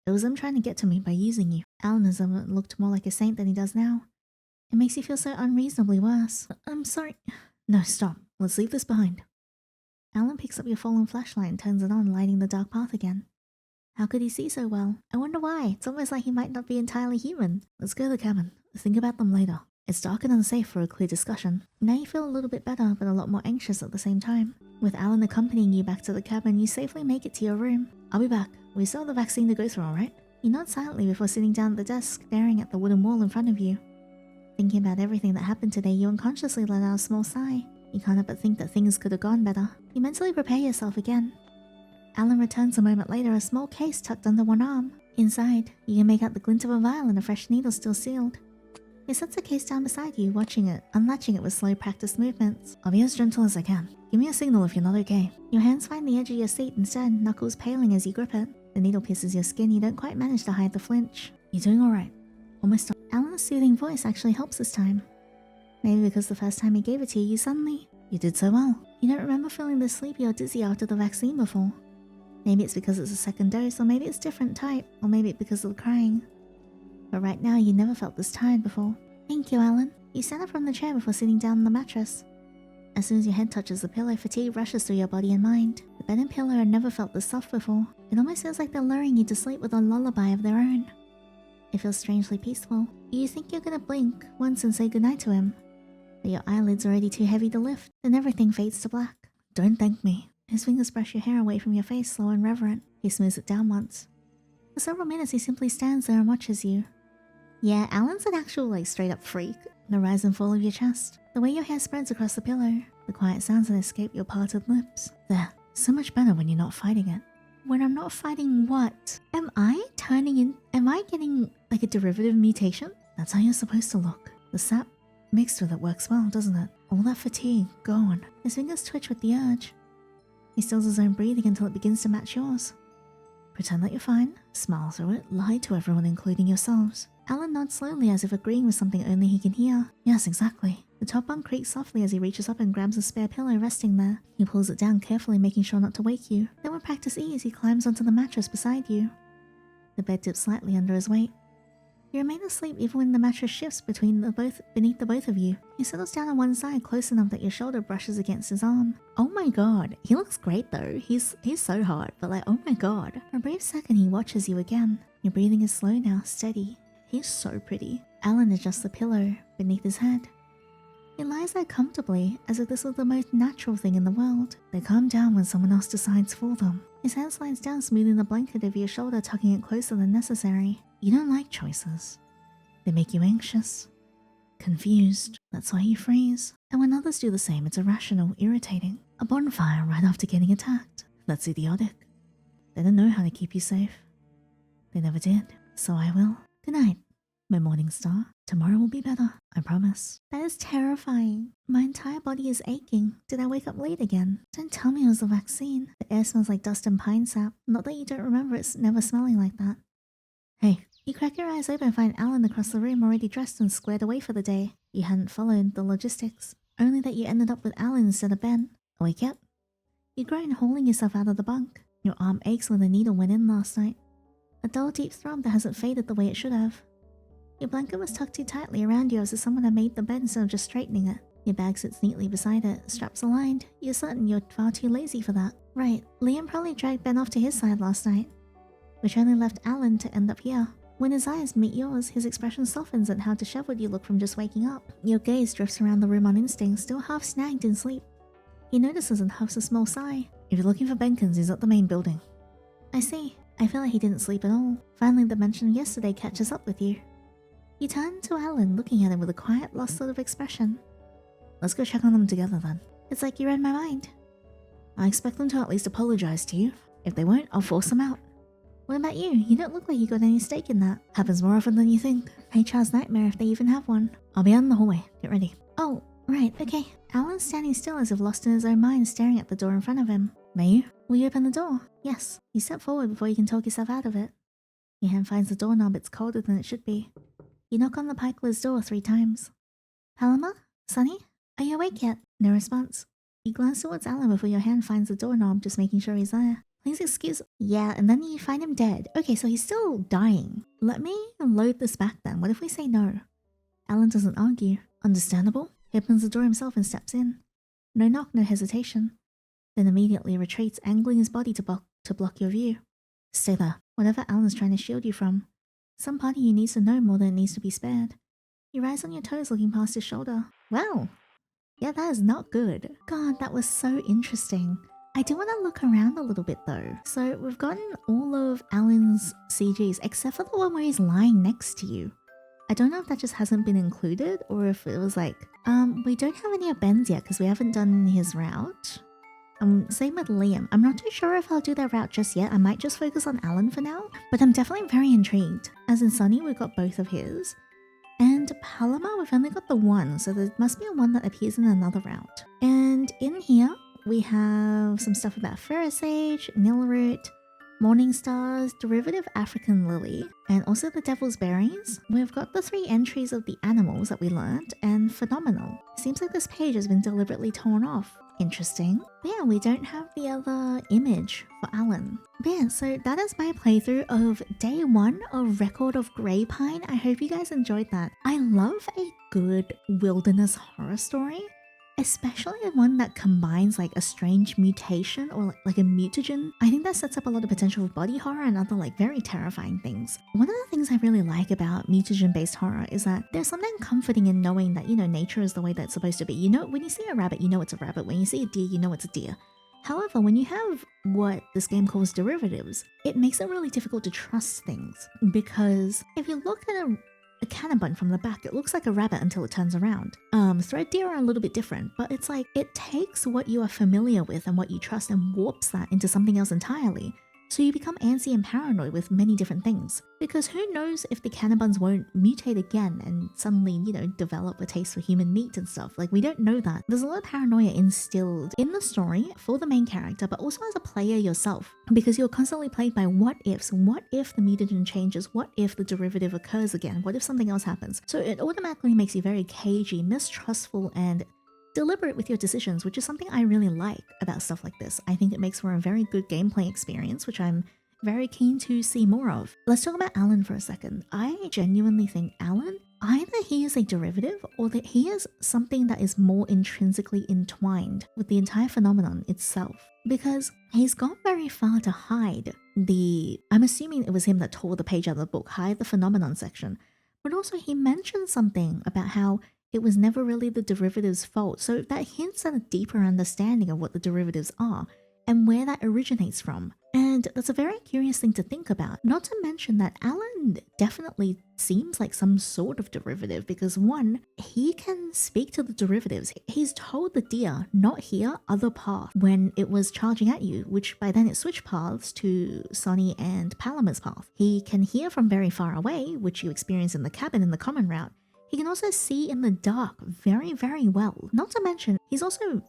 It was them trying to get to me by using you. Alan has looked more like a saint than he does now. It makes you feel so unreasonably worse. I'm sorry. No, stop. Let's leave this behind. Alan picks up your fallen flashlight and turns it on, lighting the dark path again. How could he see so well? I wonder why. It's almost like he might not be entirely human. Let's go to the cabin. Think about them later. It's dark and unsafe for a clear discussion. Now you feel a little bit better, but a lot more anxious at the same time. With Alan accompanying you back to the cabin, you safely make it to your room. I'll be back. We still have the vaccine to go through, alright? You nod silently before sitting down at the desk, staring at the wooden wall in front of you. Thinking about everything that happened today, you unconsciously let out a small sigh. You can't help but think that things could have gone better. You mentally prepare yourself again. Alan returns a moment later, a small case tucked under one arm. Inside, you can make out the glint of a vial and a fresh needle still sealed. He sets the case down beside you, watching it, unlatching it with slow practiced movements. I'll be as gentle as I can. Give me a signal if you're not okay. Your hands find the edge of your seat instead, knuckles paling as you grip it. The needle pierces your skin, you don't quite manage to hide the flinch. You're doing alright. Almost done. Alan's soothing voice actually helps this time. Maybe because the first time he gave it to you, you did so well. You don't remember feeling this sleepy or dizzy after the vaccine before. Maybe it's because it's a second dose, or maybe it's different type, or maybe it's because of the crying. But right now, you never felt this tired before. Thank you, Alan. You stand up from the chair before sitting down on the mattress. As soon as your head touches the pillow, fatigue rushes through your body and mind. The bed and pillow had never felt this soft before. It almost feels like they're luring you to sleep with a lullaby of their own. It feels strangely peaceful. You think you're gonna blink once and say goodnight to him, but your eyelids are already too heavy to lift, then everything fades to black. Don't thank me. His fingers brush your hair away from your face, slow and reverent. He smooths it down once. For several minutes, he simply stands there and watches you. Yeah, Alan's an actual, straight up freak. The rise and fall of your chest, the way your hair spreads across the pillow, the quiet sounds that escape your parted lips. There, so much better when you're not fighting it. When I'm not fighting what? Am I getting like a derivative mutation? That's how you're supposed to look. The sap mixed with it works well, doesn't it? All that fatigue, gone. His fingers twitch with the urge. He stills his own breathing until it begins to match yours. Pretend that you're fine, smile through it, lie to everyone including yourselves. Alan nods slowly as if agreeing with something only he can hear. Yes, exactly. The top bunk creaks softly as he reaches up and grabs a spare pillow resting there. He pulls it down carefully, making sure not to wake you. Then with practice ease, he climbs onto the mattress beside you. The bed dips slightly under his weight. You remain asleep even when the mattress shifts beneath the both of you. He settles down on one side close enough that your shoulder brushes against his arm. Oh my god, he looks great though. He's so hot, but oh my god. For a brief second he watches you again. Your breathing is slow now, steady. He's so pretty. Alan adjusts the pillow beneath his head. He lies there comfortably, as if this was the most natural thing in the world. They calm down when someone else decides for them. His hand slides down, smoothing the blanket over your shoulder, tucking it closer than necessary. You don't like choices. They make you anxious, confused. That's why you freeze. And when others do the same, it's irrational, irritating. A bonfire right after getting attacked. That's idiotic. They don't know how to keep you safe. They never did, so I will. Good night, my morning star. Tomorrow will be better, I promise. That is terrifying. My entire body is aching. Did I wake up late again? Don't tell me it was the vaccine. The air smells like dust and pine sap. Not that you don't remember it's never smelling like that. Hey. You crack your eyes open and find Alan across the room already dressed and squared away for the day. You hadn't followed the logistics, only that you ended up with Alan instead of Ben. Awake yet? You groan, hauling yourself out of the bunk. Your arm aches where the needle went in last night. A dull deep throb that hasn't faded the way it should have. Your blanket was tucked too tightly around you as if someone had made the bed instead of just straightening it. Your bag sits neatly beside it, straps aligned. You're certain you're far too lazy for that. Right, Liam probably dragged Ben off to his side last night, which only left Alan to end up here. When his eyes meet yours, his expression softens at how disheveled you look from just waking up. Your gaze drifts around the room on instinct, still half snagged in sleep. He notices and huffs a small sigh. If you're looking for Benkins, he's at the main building. I see. I feel like he didn't sleep at all. Finally, the mention of yesterday catches up with you. You turn to Alan, looking at him with a quiet, lost sort of expression. Let's go check on them together then. It's like you read my mind. I expect them to at least apologize to you. If they won't, I'll force them out. What about you? You don't look like you got any stake in that. Happens more often than you think. HR's nightmare if they even have one. I'll be out in the hallway. Get ready. Oh, right, okay. Alan's standing still as if lost in his own mind, staring at the door in front of him. May you? Will you open the door? Yes. You step forward before you can talk yourself out of it. Your hand finds the doorknob. It's colder than it should be. You knock on the pikeless door 3 times. Paloma? Sonny? Are you awake yet? No response. You glance towards Alan before your hand finds the doorknob, just making sure he's there. Please excuse... Yeah, and then you find him dead. Okay, so he's still dying. Let me load this back then. What if we say no? Alan doesn't argue. Understandable. He opens the door himself and steps in. No knock, no hesitation. Then immediately retreats, angling his body to block your view. Stay there. Whatever Alan's trying to shield you from. Some part of you needs to know more than it needs to be spared. You rise on your toes looking past his shoulder. Wow. Yeah, that is not good. God, that was so interesting. I do want to look around a little bit though. So we've gotten all of Alan's CGs except for the one where he's lying next to you. I don't know if that just hasn't been included or if it was like, we don't have any of Ben's yet because we haven't done his route. Same with Liam. I'm not too sure if I'll do their route just yet. I might just focus on Alan for now, but I'm definitely very intrigued. As in Sonny, we've got both of his. And Paloma, we've only got the one, so there must be a one that appears in another route. And in here, we have some stuff about Ferrosage, Nilroot, Morning Stars, Derivative African Lily, and also the Devil's Berries. We've got the 3 entries of the animals that we learned, and Phenomenal. Seems like this page has been deliberately torn off. Interesting. But yeah, we don't have the other image for Alan. But yeah, so that is my playthrough of day 1 of Record of Greypine. I hope you guys enjoyed that. I love a good wilderness horror story, especially one that combines like a strange mutation or like a mutagen. I think that sets up a lot of potential for body horror and other like very terrifying things. One of the things I really like about mutagen based horror is that there's something comforting in knowing that, you know, nature is the way that it's supposed to be. You know, when you see a rabbit, you know it's a rabbit. When you see a deer, you know it's a deer. However, when you have what this game calls derivatives, it makes it really difficult to trust things, because if you look at a cannibon from the back, it looks like a rabbit until it turns around. Thread deer are a little bit different, but it's like it takes what you are familiar with and what you trust and warps that into something else entirely. So you become antsy and paranoid with many different things. Because who knows if the cannibons won't mutate again and suddenly, you know, develop a taste for human meat and stuff. Like, we don't know that. There's a lot of paranoia instilled in the story for the main character, but also as a player yourself. Because you're constantly plagued by what ifs. What if the mutagen changes? What if the derivative occurs again? What if something else happens? So it automatically makes you very cagey, mistrustful, and deliberate with your decisions, which is something I really like about stuff like this. I think it makes for a very good gameplay experience, which I'm very keen to see more of. Let's talk about Alan for a second. I genuinely think Alan, either he is a derivative or that he is something that is more intrinsically entwined with the entire phenomenon itself. Because he's gone very far to hide I'm assuming it was him that tore the page out of the book, hide the phenomenon section. But also he mentioned something about how it was never really the derivatives' fault, so that hints at a deeper understanding of what the derivatives are and where that originates from. And that's a very curious thing to think about. Not to mention that Alan definitely seems like some sort of derivative, because one, he can speak to the derivatives. He's told the deer, not here, other path, when it was charging at you, which by then it switched paths to Sonny and Paloma's path. He can hear from very far away, which you experience in the cabin in the common route. He can also see in the dark very, very well. Not to mention, he's also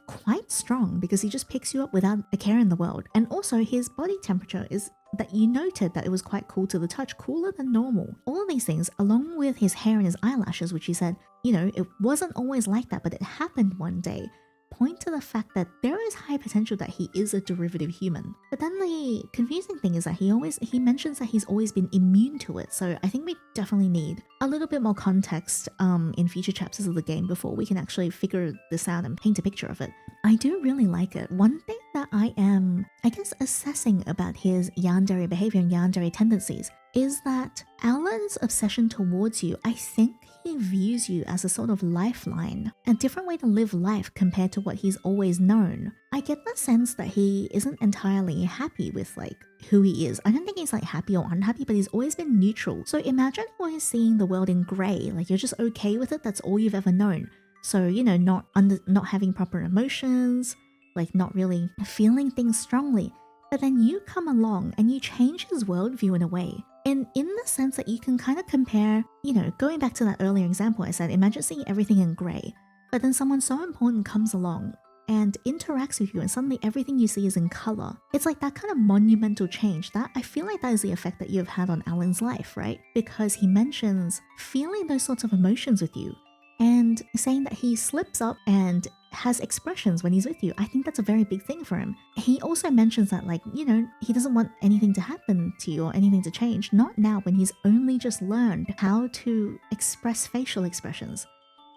quite strong because he just picks you up without a care in the world. And also his body temperature is that you noted that it was quite cool to the touch, cooler than normal. All of these things, along with his hair and his eyelashes, which he said, you know, it wasn't always like that, but it happened one day, point to the fact that there is high potential that he is a derivative human. But then the confusing thing is that he mentions that he's always been immune to it. So I think we definitely need a little bit more context in future chapters of the game before we can actually figure this out and paint a picture of it. I do really like it. One thing that I am, I guess, assessing about his Yandere behavior and Yandere tendencies is that Alan's obsession towards you, I think he views you as a sort of lifeline, a different way to live life compared to what he's always known. I get the sense that he isn't entirely happy with like who he is. I don't think he's like happy or unhappy, but he's always been neutral. So imagine always seeing the world in grey, like you're just okay with it, that's all you've ever known. So, you know, not having proper emotions, like not really feeling things strongly. But then you come along and you change his worldview in a way. And in the sense that you can kind of compare, you know, going back to that earlier example I said, imagine seeing everything in grey, but then someone so important comes along and interacts with you and suddenly everything you see is in color. It's like that kind of monumental change. That I feel like that is the effect that you have had on Alan's life, right? Because he mentions feeling those sorts of emotions with you and saying that he slips up and has expressions when he's with you. I think that's a very big thing for him. He also mentions that, like, you know, he doesn't want anything to happen to you or anything to change. Not now when he's only just learned how to express facial expressions.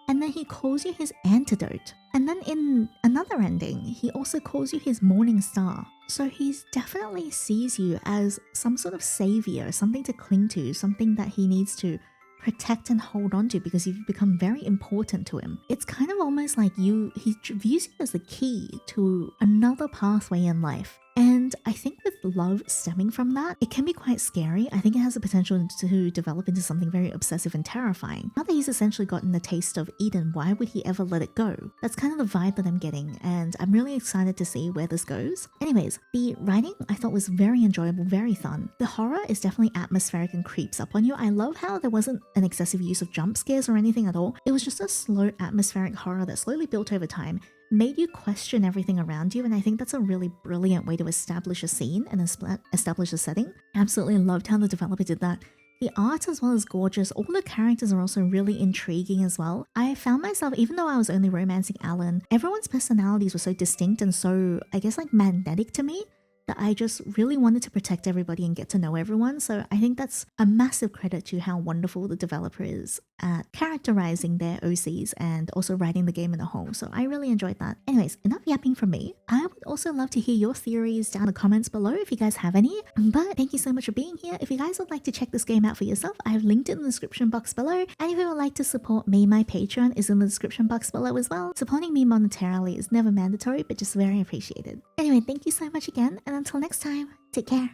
And then he calls you his antidote. And then in another ending, he also calls you his morning star. So he's definitely sees you as some sort of savior, something to cling to, something that he needs to protect and hold on to because you've become very important to him. It's kind of almost like he views you as the key to another pathway in life. And I think with love stemming from that, it can be quite scary. I think it has the potential to develop into something very obsessive and terrifying. Now that he's essentially gotten the taste of Eden, why would he ever let it go? That's kind of the vibe that I'm getting, and I'm really excited to see where this goes. Anyways, the writing I thought was very enjoyable, very fun. The horror is definitely atmospheric and creeps up on you. I love how there wasn't an excessive use of jump scares or anything at all. It was just a slow atmospheric horror that slowly built over time, made you question everything around you, and I think that's a really brilliant way to establish a scene and establish a setting. Absolutely loved how the developer did that. The art as well is gorgeous. All the characters are also really intriguing as well. I found myself, even though I was only romancing Alan, everyone's personalities were so distinct and so, I guess, like magnetic to me, that I just really wanted to protect everybody and get to know everyone. So I think that's a massive credit to how wonderful the developer is at characterizing their OCs and also writing the game in a whole. So I really enjoyed that. Anyways, enough yapping from me. I would also love to hear your theories down in the comments below if you guys have any. But thank you so much for being here. If you guys would like to check this game out for yourself, I have linked it in the description box below. And if you would like to support me, my Patreon is in the description box below as well. Supporting me monetarily is never mandatory, but just very appreciated. Anyway, thank you so much again, and until next time, take care.